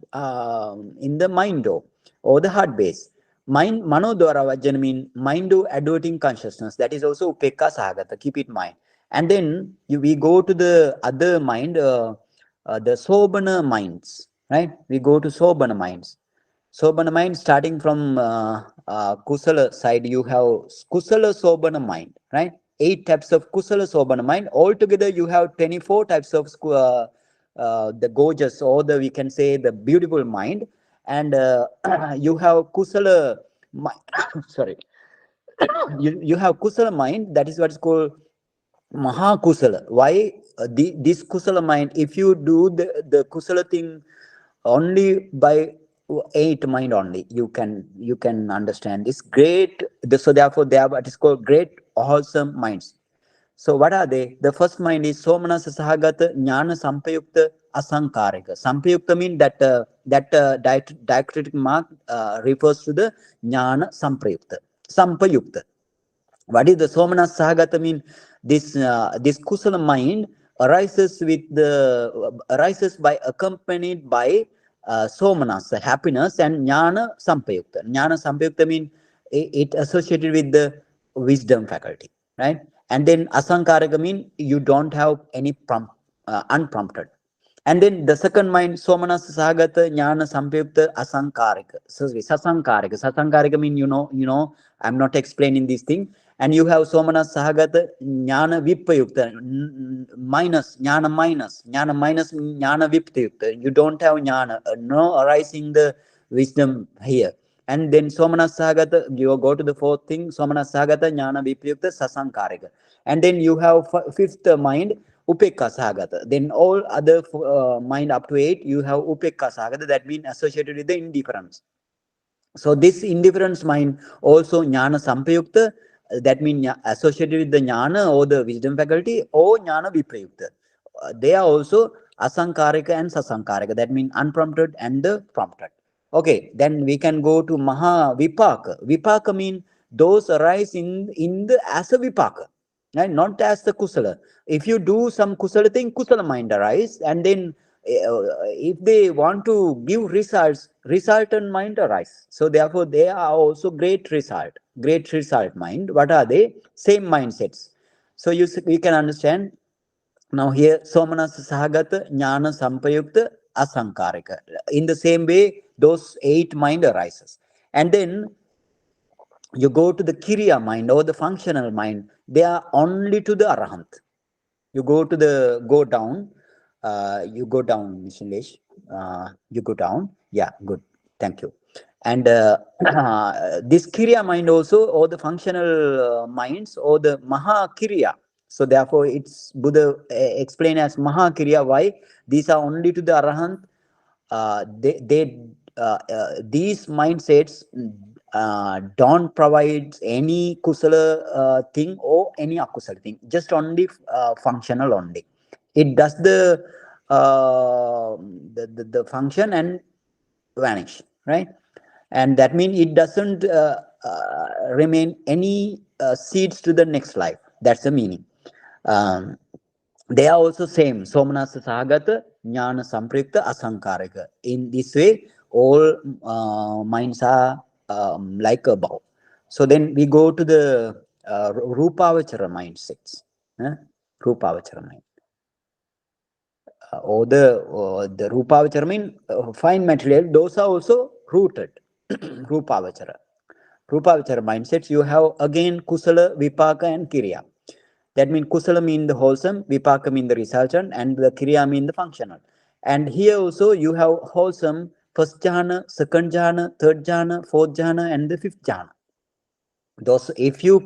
B: in the mind door or the heart base. Mind mano dwara vajjana mean mind door adverting consciousness. That is also upekka sahagata. Keep it in mind. And then we go to the other mind, the sobana minds, right? We go to sobana minds. Sobana mind, starting from kusala side, you have kusala sobana mind, right? 8 types of kusala sobana mind. Altogether, you have 24 types of the gorgeous, or the we can say the beautiful mind. And you have kusala mind. Sorry, you have kusala mind. That is what is called Mahakusala. Why this kusala mind? If you do the kusala thing only by 8 mind only, you can understand this great. So therefore, they are what is called great wholesome minds. So what are they? The first mind is Somanasa Sahagata Jnana Sampayukta Asankarika. Sampayukta means that diacritic mark refers to the Jnana Sampayukta. What is the Somanasa Sahagata mean? This kusala mind arises by accompanied by Somanasa, happiness, and Jnana Sampayukta. Jnana Sampayukta means it associated with the wisdom faculty, right? And then Asankarika means you don't have any unprompted. And then the second mind, Somanasa Sahagata Jnana Sampayukta Asankarika. Sasankarika. Sasankarika means I'm not explaining this thing. And you have Somanasa Sahagata Jnana Vipayukta, Jnana minus Jnana Vipayukta. You don't have Jnana, no arising the wisdom here. And then Somanasa Sahagata, you go to the fourth thing, Somanasa Sahagata Jnana Vipayukta Sasankarika. And then you have fifth mind, Upekka Sahagata. Then all other mind up to 8, you have Upekka Sahagata, that means associated with the indifference. So this indifference mind also Jnana Sampayukta, that means associated with the Jnana or the wisdom faculty, or Jnana Viprayukta. They are also Asankarika and Sasankarika, that means unprompted and the prompted. Okay, then we can go to Maha Vipaka. Vipaka means those arise in the as a Vipaka. right? Not as the kusala. If you do some kusala thing, kusala mind arise, and then if they want to give results, resultant mind arise. So therefore, they are also great result mind. What are they? Same mindsets. So you can understand. Now here, Somanasa Sahagata, Jnana Sampayukta, Asankarika. In the same way, those 8 mind arises. And then you go to the Kiriya mind or the functional mind, they are only to the Arahant. You go down, Mr. you go down. Yeah, good. Thank you. And this Kiriya mind also, or the functional minds, or the Mahakiriya. So therefore, it's Buddha explain as Mahakiriya. Why? These are only to the Arahant. These mindsets don't provide any kusala thing or any akusala thing, just only functional only. It does the function and vanish, right? And that means it doesn't remain any seeds to the next life. That's the meaning. um, they are also same, Somanasa Sahagata, Jnana Samprikta, Asankarika. In this way, all minds are like a bow. So then we go to the Rupavachara mindsets. Rupavachara mind. Or the Rupavachara mean fine material, those are also rooted. Rupavachara. Rupavachara mindsets, you have again Kusala, Vipaka, and Kiriya. That means Kusala mean the wholesome, Vipaka mean the resultant, and the Kriya mean the functional. And here also you have wholesome, first jhana, second jhana, third jhana, fourth jhana, and the fifth jhana. Those, if you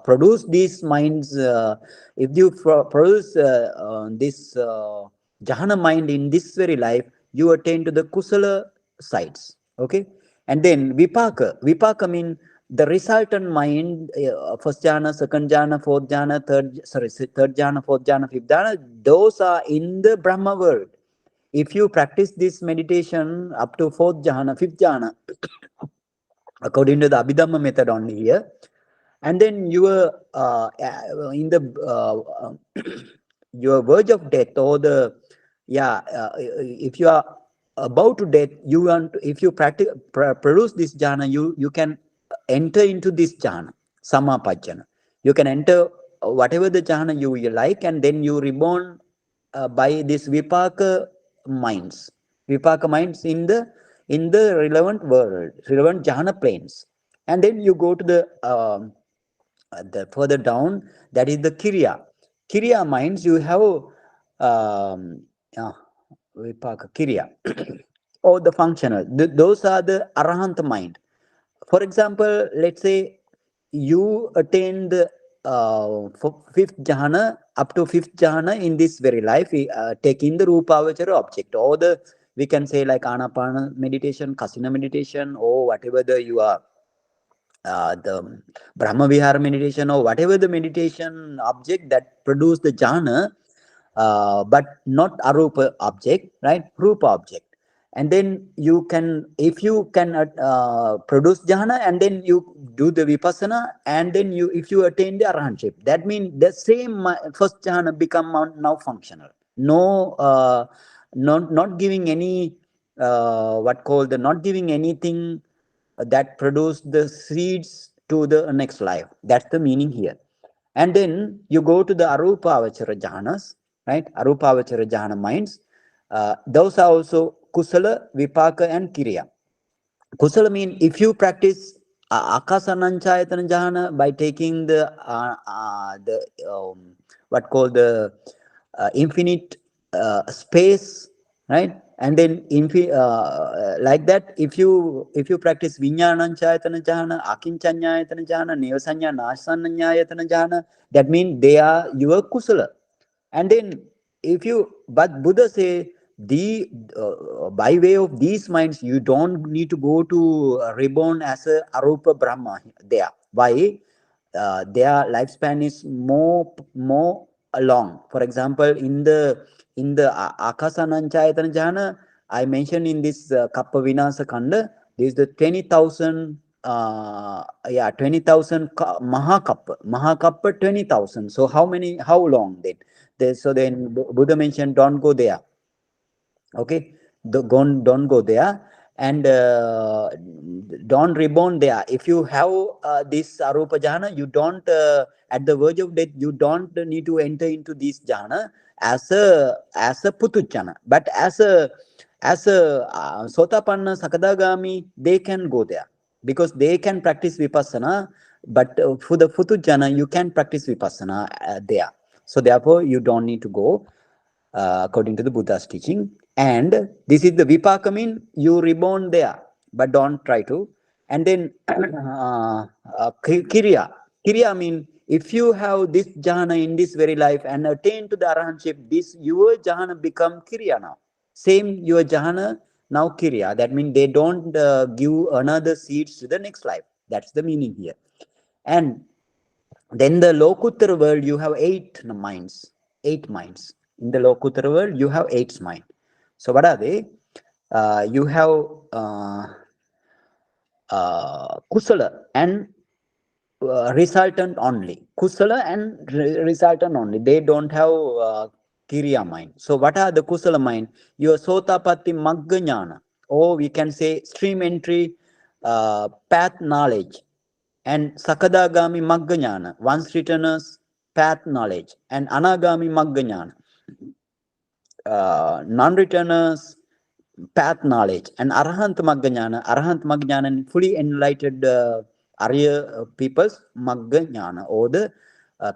B: produce these minds, if you produce this jhana mind in this very life, you attain to the Kusala sides. Okay, and then Vipaka mean the resultant mind, first jhana, second jhana, fourth jhana, third jhana, fourth jhana, fifth jhana, those are in the Brahma world. If you practice this meditation up to fourth jhana, fifth jhana, according to the Abhidhamma method only here, and then you are in the your verge of death, or the if you are about to death, you want to, if you practice produce this jhana, you can enter into this jhana, samapajjana. You can enter whatever the jhana you like, and then you reborn by this vipaka minds in the relevant world, relevant jhana planes. And then you go to the further down, that is the Kiriya minds. You have vipaka Kiriya or the functional. Those are the Arahant mind. For example, let's say you attain the fifth jhana, up to fifth jhana in this very life, taking the Rupavachara object, or the, we can say like Anapana meditation, Kasina meditation, or whatever you are, the Brahma Vihara meditation, or whatever the meditation object that produce the jhana, but not arupa object, right? Rupa object. And then you can, if you can produce jhana, and then you do the vipassana, and then if you attain the arahantship, that means the same first jhana become now functional. No, not giving any not giving anything that produce the seeds to the next life. That's the meaning here. And then you go to the Arupavachara jhanas, right? Arupavachara jhana minds. Those are also Kusala, Vipaka, and Kiriya. Kusala mean, if you practice Akasananchayatana jhana by taking the what called the infinite space, right? And then like that, if you practice Vinyananchayatana jhana, Akinchanyayatana jhana, Nevasanya Nasananyayatana jhana, that means they are your Kusala. And then but Buddha say, by way of these minds, you don't need to go to reborn as a Arupa Brahma there. Why? Their lifespan is more long. For example, in the Akasananchayatana jhana, I mentioned in this Kappa Vinasa Kanda, there is the 20,000 yeah, 20,000 Mahakappa 20,000. So how long then? So then Buddha mentioned, don't go there. Okay, don't go there, and don't reborn there. If you have this arupa jhana, you don't at the verge of death, you don't need to enter into this jhana as a putuchana, but as a sotapanna sakadagami, they can go there because they can practice vipassana. But for the futuchana, you can practice vipassana there. So therefore, you don't need to go according to the Buddha's teaching. And this is the vipaka, mean you reborn there, but don't try to. And then Kiriya mean if you have this jhana in this very life and attain to the arahantship, this your jhana become Kiriya now. Same your jhana now Kiriya. That means they don't give another seeds to the next life. That's the meaning here. And then the Lokuttara world, you have 8 minds. 8 minds. In the Lokuttara world, you have 8 minds. So what are they? You have Kusala and resultant only. Kusala and resultant only. They don't have Kiriya mind. So what are the Kusala mind? Your Sotapatti Magga Jnana, or we can say stream entry, path knowledge, and Sakadagami Magga Jnana, once returners, path knowledge, and Anagami Magga Jnana, non-returners, path knowledge, and Arahant Magga Jnana, fully enlightened Arya people's Magga Jnana, or the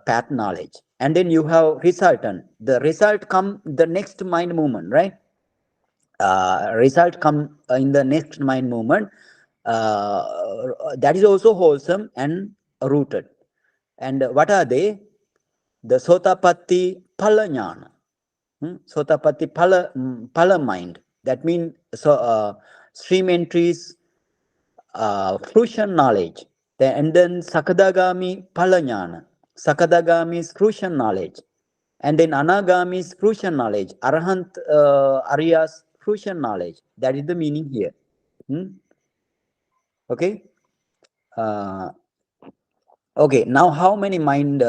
B: path knowledge. And then you have resultant. The result come the next mind movement, right? Result come in the next mind movement. That is also wholesome and rooted. And what are they? The Sotapatti Phala Jnana. Sotapatti Phala mind. That means stream entries, fruition knowledge. And then Sakadagami Phala Jnana. Sakadagami is fruition knowledge. And then Anagami is fruition knowledge. Arahant Arya's fruition knowledge. That is the meaning here. Okay. Okay, now how many mind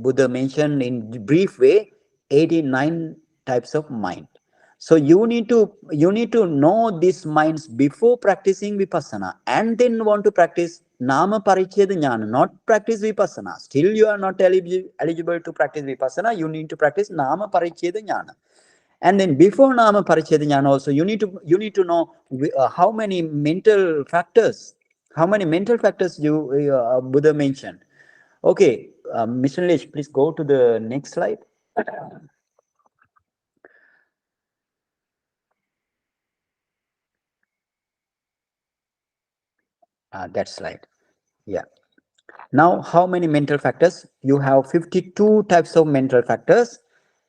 B: Buddha mentioned in brief way? 89 types of mind. So you need to know these minds before practicing vipassana, and then want to practice nama paricheda jnana, not practice vipassana. Still you are not eligible to practice vipassana. You need to practice nama paricheda jnana. And then before nama paricheda jnana also, you need to know how many mental factors you Buddha mentioned. Okay, Mr. Nilesh, please go to the next slide. That slide. Yeah. Now, how many mental factors? You have 52 types of mental factors.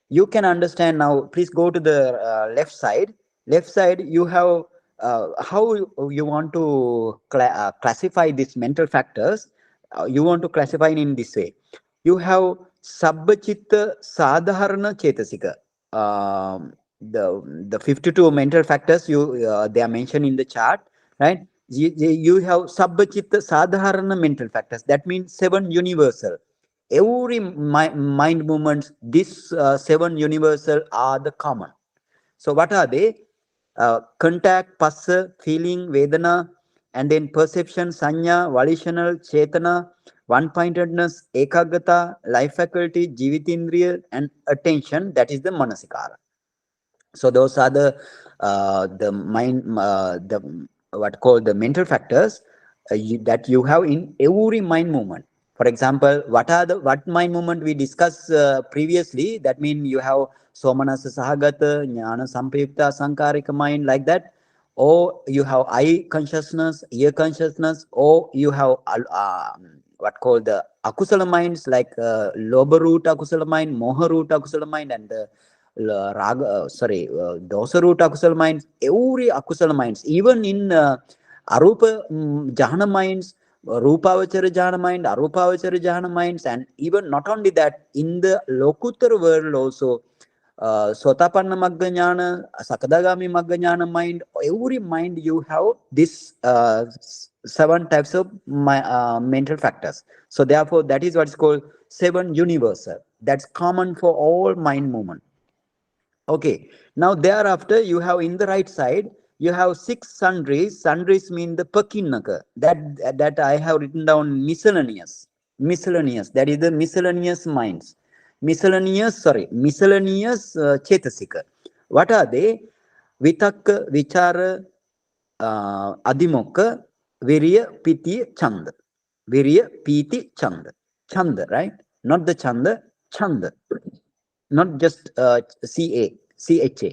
B: You can understand now. Please go to the left side. Left side, you have how you want to classify these mental factors. You want to classify in this way. You have Sabbachitta Sadharana Chetasika. The 52 mental factors they are mentioned in the chart, right? You have Sabbachitta Sadharana mental factors. That means 7 universal. Every mind movements, these 7 universal are the common. So what are they? Contact, passa, feeling, vedana, and then perception, sanya, volitional, chetana, one-pointedness, ekaggata, life faculty, jivitindriya, and attention. That is the manasikara. So those are the mind, the what called the mental factors that you have in every mind movement. For example, what mind movement we discussed previously? That means you have somanasa sahagata, jnana sampayukta, sankarika mind, like that. Or you have eye consciousness, ear consciousness, or you have what called the akusala minds, like lobha root akusala mind, moha root akusala mind, and dosa root akusala minds. Every akusala minds, even in arupa jhana minds, rupavachara jhana mind, arupavachara jhana minds, and even not only that, in the lokuttara world also, sotapanna magga jnana, sakadagami magga jnana mind, every mind you have this seven types of mental factors. So therefore, that is what is called seven universal. That's common for all mind movement. Okay. Now thereafter, you have in the right side, you have six sundries. Sundries mean the pakinaka. That I have written down miscellaneous. Miscellaneous. That is the miscellaneous minds. Miscellaneous chetasika. What are they? Vitakka, vichara, adimokka, virya, piti, chanda. Virya, piti, chanda. Chanda, right? Not the chanda, chanda. Not just CHA.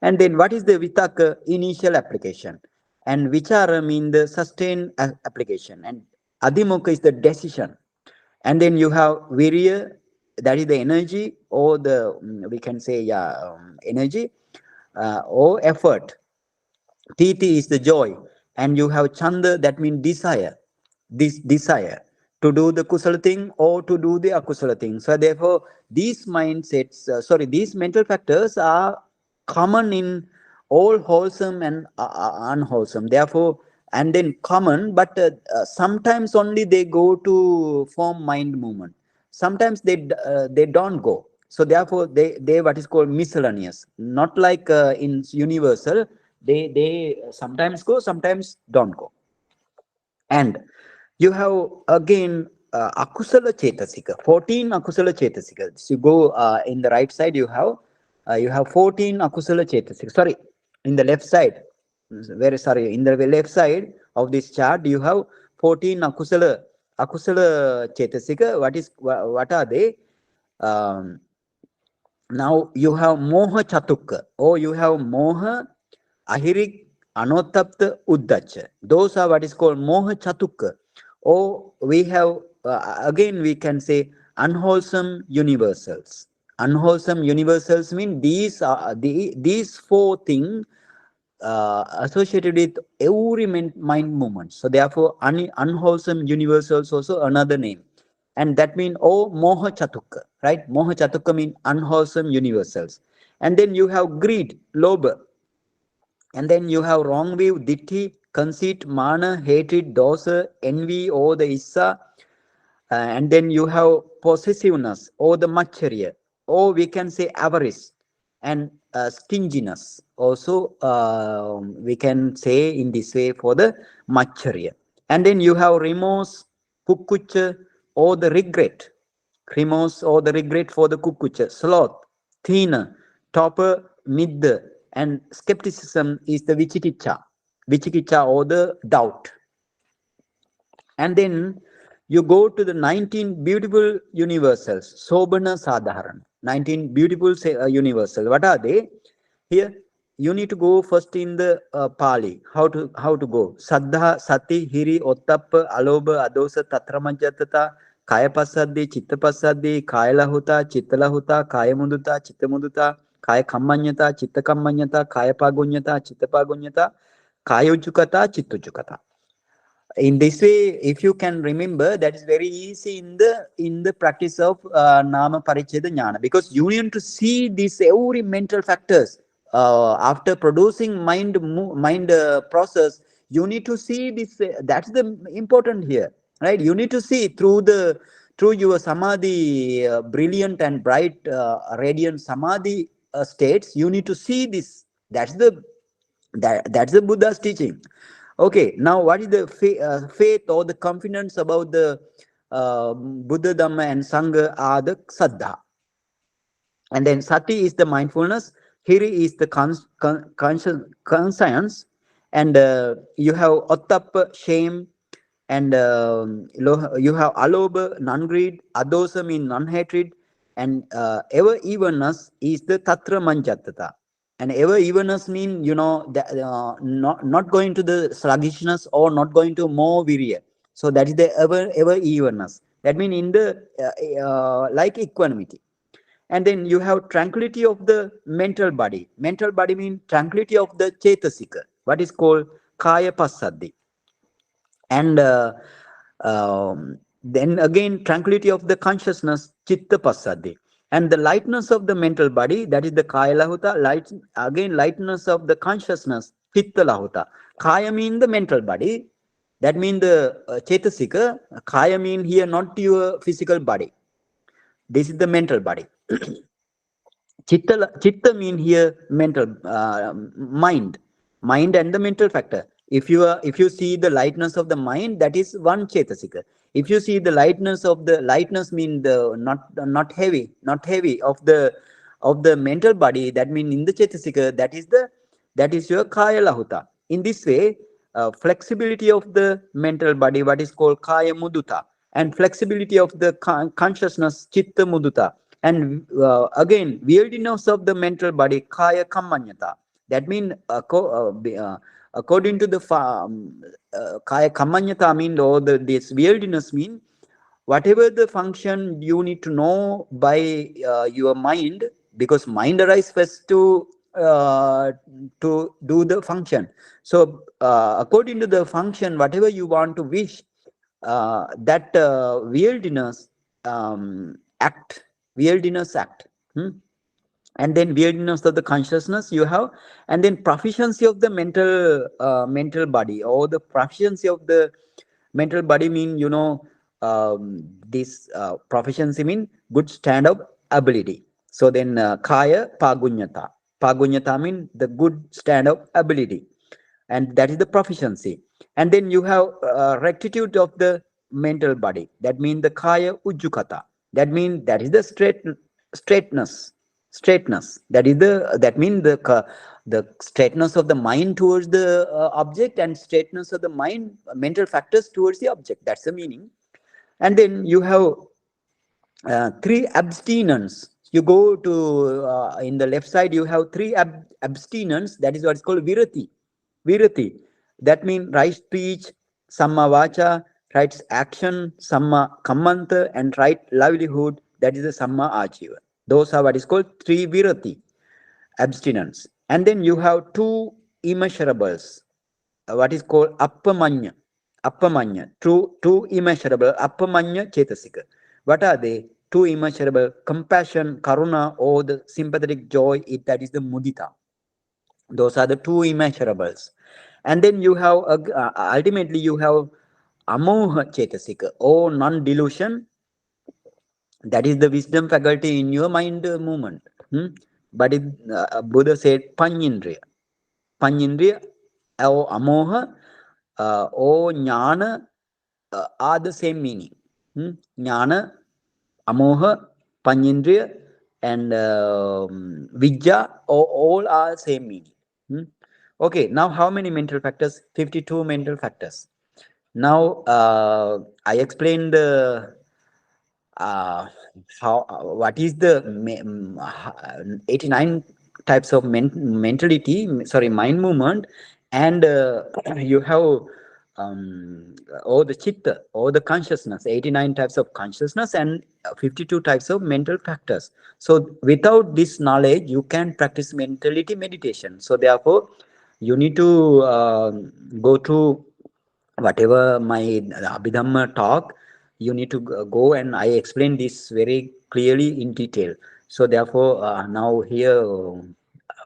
B: And then what is the vitaka? Initial application. And vichara mean the sustained application. And adimokha is the decision. And then you have virya, that is the energy, or the, we can say, energy, or effort. Piti is the joy. And you have chanda, that means desire. This desire to do the kusala thing or to do the akusala thing. So therefore, these mindsets, these mental factors are common in all wholesome and unwholesome. Therefore, and then common, but sometimes only they go to form mind movement. Sometimes they don't go. So therefore, they what is called miscellaneous. Not like in universal. They sometimes go, sometimes don't go. And you have again akusala chetasika, 14 akusala chetasika. So you go in the right side, you have 14 akusala chetasika. Sorry, in the left side. In the left side of this chart, you have 14 akusala chetasika. What are they? Now you have moha chatukka, or you have moha, ahirik, anotapta, uddacha. Those are what is called moha chatukka. Or we have, again we can say, unwholesome universals. Unwholesome universals mean these four things associated with every mind movement. So therefore, unwholesome universals also another name. And that means, moha chatukka, right? Moha chatukka means unwholesome universals. And then you have greed, lobha. And then you have wrong view, ditti, conceit, mana, hatred, dosa, envy, or the issa. And then you have possessiveness, or the machariya, or we can say avarice, and stinginess. Also, we can say in this way for the machariya. And then you have remorse, kukucha, or the regret. Remorse or the regret for the kukucha. Sloth, thina, topper, midda, and skepticism is the vichikicha or the doubt. And then you go to the 19 beautiful universals, Sobhana Sadharan, 19 beautiful universals. What are they? Here, you need to go first in the Pali. How to go? Saddha, Sati, Hiri, Ottappa, Alobha, Adosa, Tatramajatata, Kaya Pasaddi, Chitta Pasaddi, Kaya Lahuta, Chitta Lahuta, Kaya Munduta, Chitta Munduta, Kaya Kammanyata, Chitta Kammanyata, Kaya Pagunyata, Chitta Pagunyata, Kaya Ujukata, Chitta Ujukata. In this way, if you can remember, that is very easy in the practice of nama paricheda jnana, because you need to see these every mental factors after producing mind process. You need to see this. That's the important here, right? You need to see through your samadhi, brilliant and bright, radiant samadhi states. You need to see this. That's the Buddha's teaching. Okay, now what is the faith or the confidence about the Buddha, Dhamma, and Sangha are the Saddha. And then Sati is the mindfulness, Hiri is the conscience, and you have Ottappa, shame, and you have Alobha, non-greed, Adosa means non-hatred, and ever evenness is the Tatra Manjatata. And ever evenness mean, not going to the sluggishness or not going to more virya. So that is the ever evenness. That means in the like equanimity. And then you have tranquility of the mental body. Mental body means tranquility of the chetasika, what is called kaya passaddhi. And then again tranquility of the consciousness, chitta passaddhi. And the lightness of the mental body, that is the kaya lahuta. Lightness of the consciousness, chitta lahuta. Kaya means the mental body, That means the Chetasika, Kaya mean here not your physical body. This is the mental body. Chitta mean here mental, mind and the mental factor. If you see the lightness of the mind, that is one Chetasika. If you see the lightness mean the not heavy of the mental body, that mean in the Chetasika, that is your Kaya Lahuta. In this way, flexibility of the mental body, what is called Kaya Muduta, and flexibility of the consciousness, Chitta Muduta, and again, weirdness of the mental body, Kaya Kammanyata. That means, according to the Kaya Kammanyata, mean, or this weirdness mean, whatever the function you need to know by your mind, because mind arises first to do the function. So according to the function, whatever you want to wish, that weirdness act, weirdness act. And then weirdness of the consciousness you have, and then proficiency of the mental body, or the proficiency of the mental body mean, this proficiency mean good stand up ability. So then Kaya Pagunyata mean the good stand up ability, and that is the proficiency. And then you have rectitude of the mental body, that means the Kaya Ujjukata. That means that is the straightness. That means the straightness of the mind towards the object, and straightness of the mind mental factors towards the object. That's the meaning. And then you have three abstinence. You go to in the left side, you have three abstinence. That is what is called virati. That means right speech, samma vacha, right action, samma kammanta, and right livelihood, that is the samma achiva. Those are what is called three virati, abstinence. And then you have two immeasurables, what is called appamanya, two immeasurable, appamanya chetasika. What are they? Two immeasurable: compassion, karuna, or the sympathetic joy, that is the mudita. Those are the two immeasurables. And then you have ultimately you have amoha chetasika, or non-delusion, that is the wisdom faculty in your mind movement. But Buddha said panyindriya or amoha or jnana are the same meaning. Jnana, amoha, panyindriya, and vidya, all are same meaning. Okay, now how many mental factors? 52 mental factors. Now I explained what is the 89 types of mind movement, and you have all the chitta, all the consciousness, 89 types of consciousness, and 52 types of mental factors. So without this knowledge, you can practice mentality meditation. So therefore, you need to go to whatever my Abhidhamma talk, you need to go, and I explain this very clearly in detail. So therefore, now here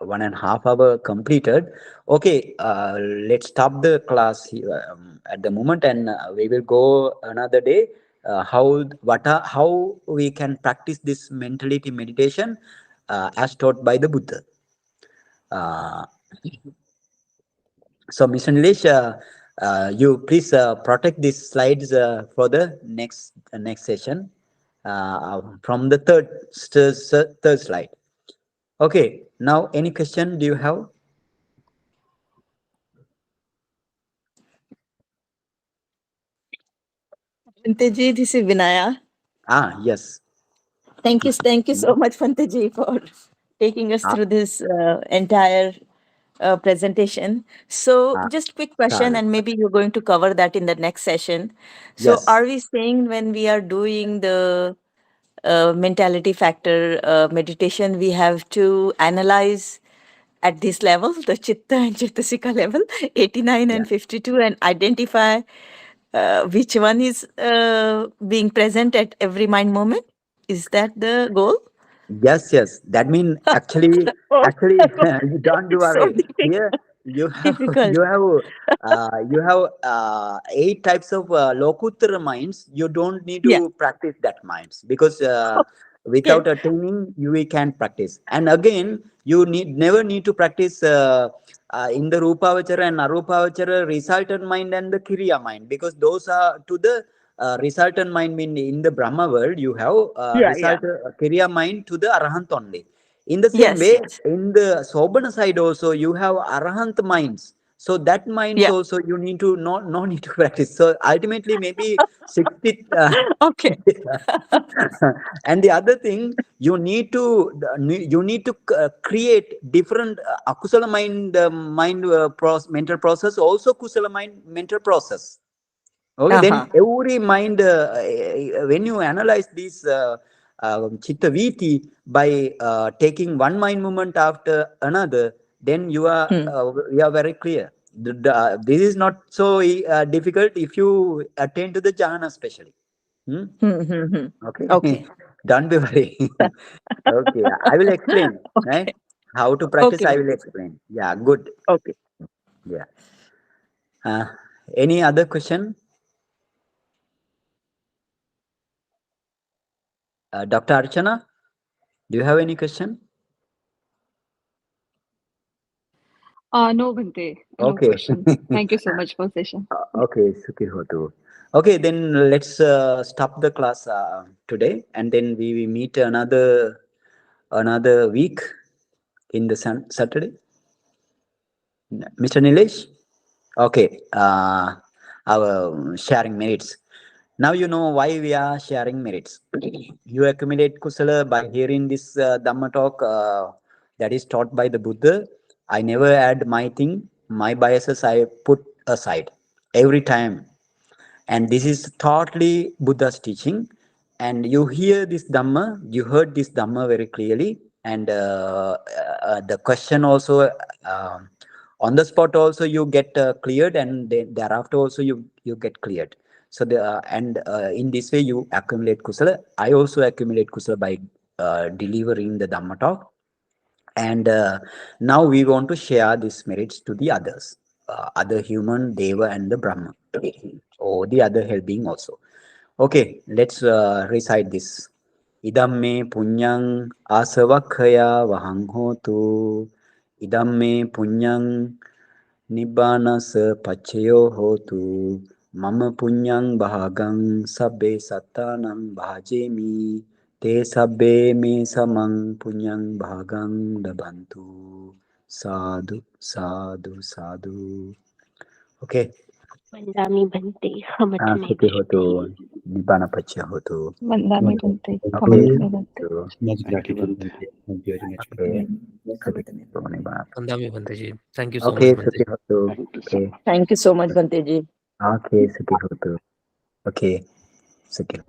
B: 1.5 hours completed. Okay, let's stop the class here, at the moment, and we will go another day. How we can practice this mentality meditation as taught by the Buddha. So, Mr. Nilesh, you please protect these slides for the next session from the third slide. Okay, now any question do you have?
E: Bhanteji, this is Vinaya.
B: Yes.
E: Thank you so much, Bhanteji, for taking us through this entire presentation. So just quick question, and maybe you're going to cover that in the next session. So
B: Yes.
E: are we saying when we are doing the mentality factor meditation, we have to analyze at this level, the Chitta and Chittasika level, 89 and 52, and identify which one is being present at every mind moment? Is that the goal?
B: Yes. That means actually,
E: Oh,
B: you don't do
E: it's so
B: away
E: difficult.
B: here. you have
E: Difficult.
B: you have 8 types of lokuttara minds. You don't need to
E: Yeah.
B: practice that minds, because without attaining we can't practice. And again, you never need to practice in the rupavachara and arupavachara resultant mind and the kriya mind, because those are to the resultant mind. Mean in the Brahma world you have
E: Yeah.
B: result kriya mind to the arahant only. In the same
E: Yes.
B: way,
E: Yes.
B: in the Sobhana side also, you have Arahant minds. So that minds
E: Yeah.
B: also you need to no need to practice. So ultimately, maybe 60.
E: Okay.
B: And the other thing, you need to create different akusala mind mental process, also kusala mind mental process. Okay, then every mind, when you analyze this chitta viti by taking one mind movement after another, then you are very clear. This is not so difficult if you attain to the jhana, especially. Okay,
E: Okay.
B: don't be worry. Okay, I will explain. Right? How to practice,
E: Okay.
B: I will explain. Yeah, good.
E: Okay.
B: Yeah. Any other question? Dr. Archana, do you have any question?
F: No, Bhante, no
B: Okay.
F: question. Thank you so much for session.
B: Okay, Sukhi Hotu. Okay, then let's stop the class today, and then we will meet another week in the Saturday. Mr. Nilesh? Okay, our sharing merits. Now you know why we are sharing merits. You accumulate kusala by hearing this Dhamma talk that is taught by the Buddha. I never add my thing, my biases I put aside every time. And this is totally Buddha's teaching. And you hear this Dhamma, you heard this Dhamma very clearly. And the question also, on the spot also you get cleared, and then thereafter also you get cleared. So in this way you accumulate kusala. I also accumulate kusala by delivering the Dhamma talk. And now we want to share these merits to the others, other human, Deva, and the Brahma, or the other hell being also. Okay, let's recite this. Idam me punyang asavakhaya vahang hotu. Idam me punyang nibbanasa pachayo hotu. Mama punyang bahagang sabbe sattanang bhajemi. Te sabbe me samang punyang bhagang dabantu. Sadhu, sadhu, sadhu. Okay.
G: Vandami Bhante, Hamatme
B: Sukhi
G: Bhante.
B: hotu, nibbana pacha hotu.
F: Vandami Bhante,
B: Okay.
F: Hamatme Bhante.
B: So,
C: Much gratitude. Thank you very much.
B: okay.
A: Vandami Bhanteji. Thank you so much,
B: Okay,
A: Bhanteji.
B: Sukhi hotu.
G: Thank you so
B: Okay.
G: much.
E: Thank you so much, Bhante ji.
B: Okay, Sukhi hotu. Okay, Sukhi.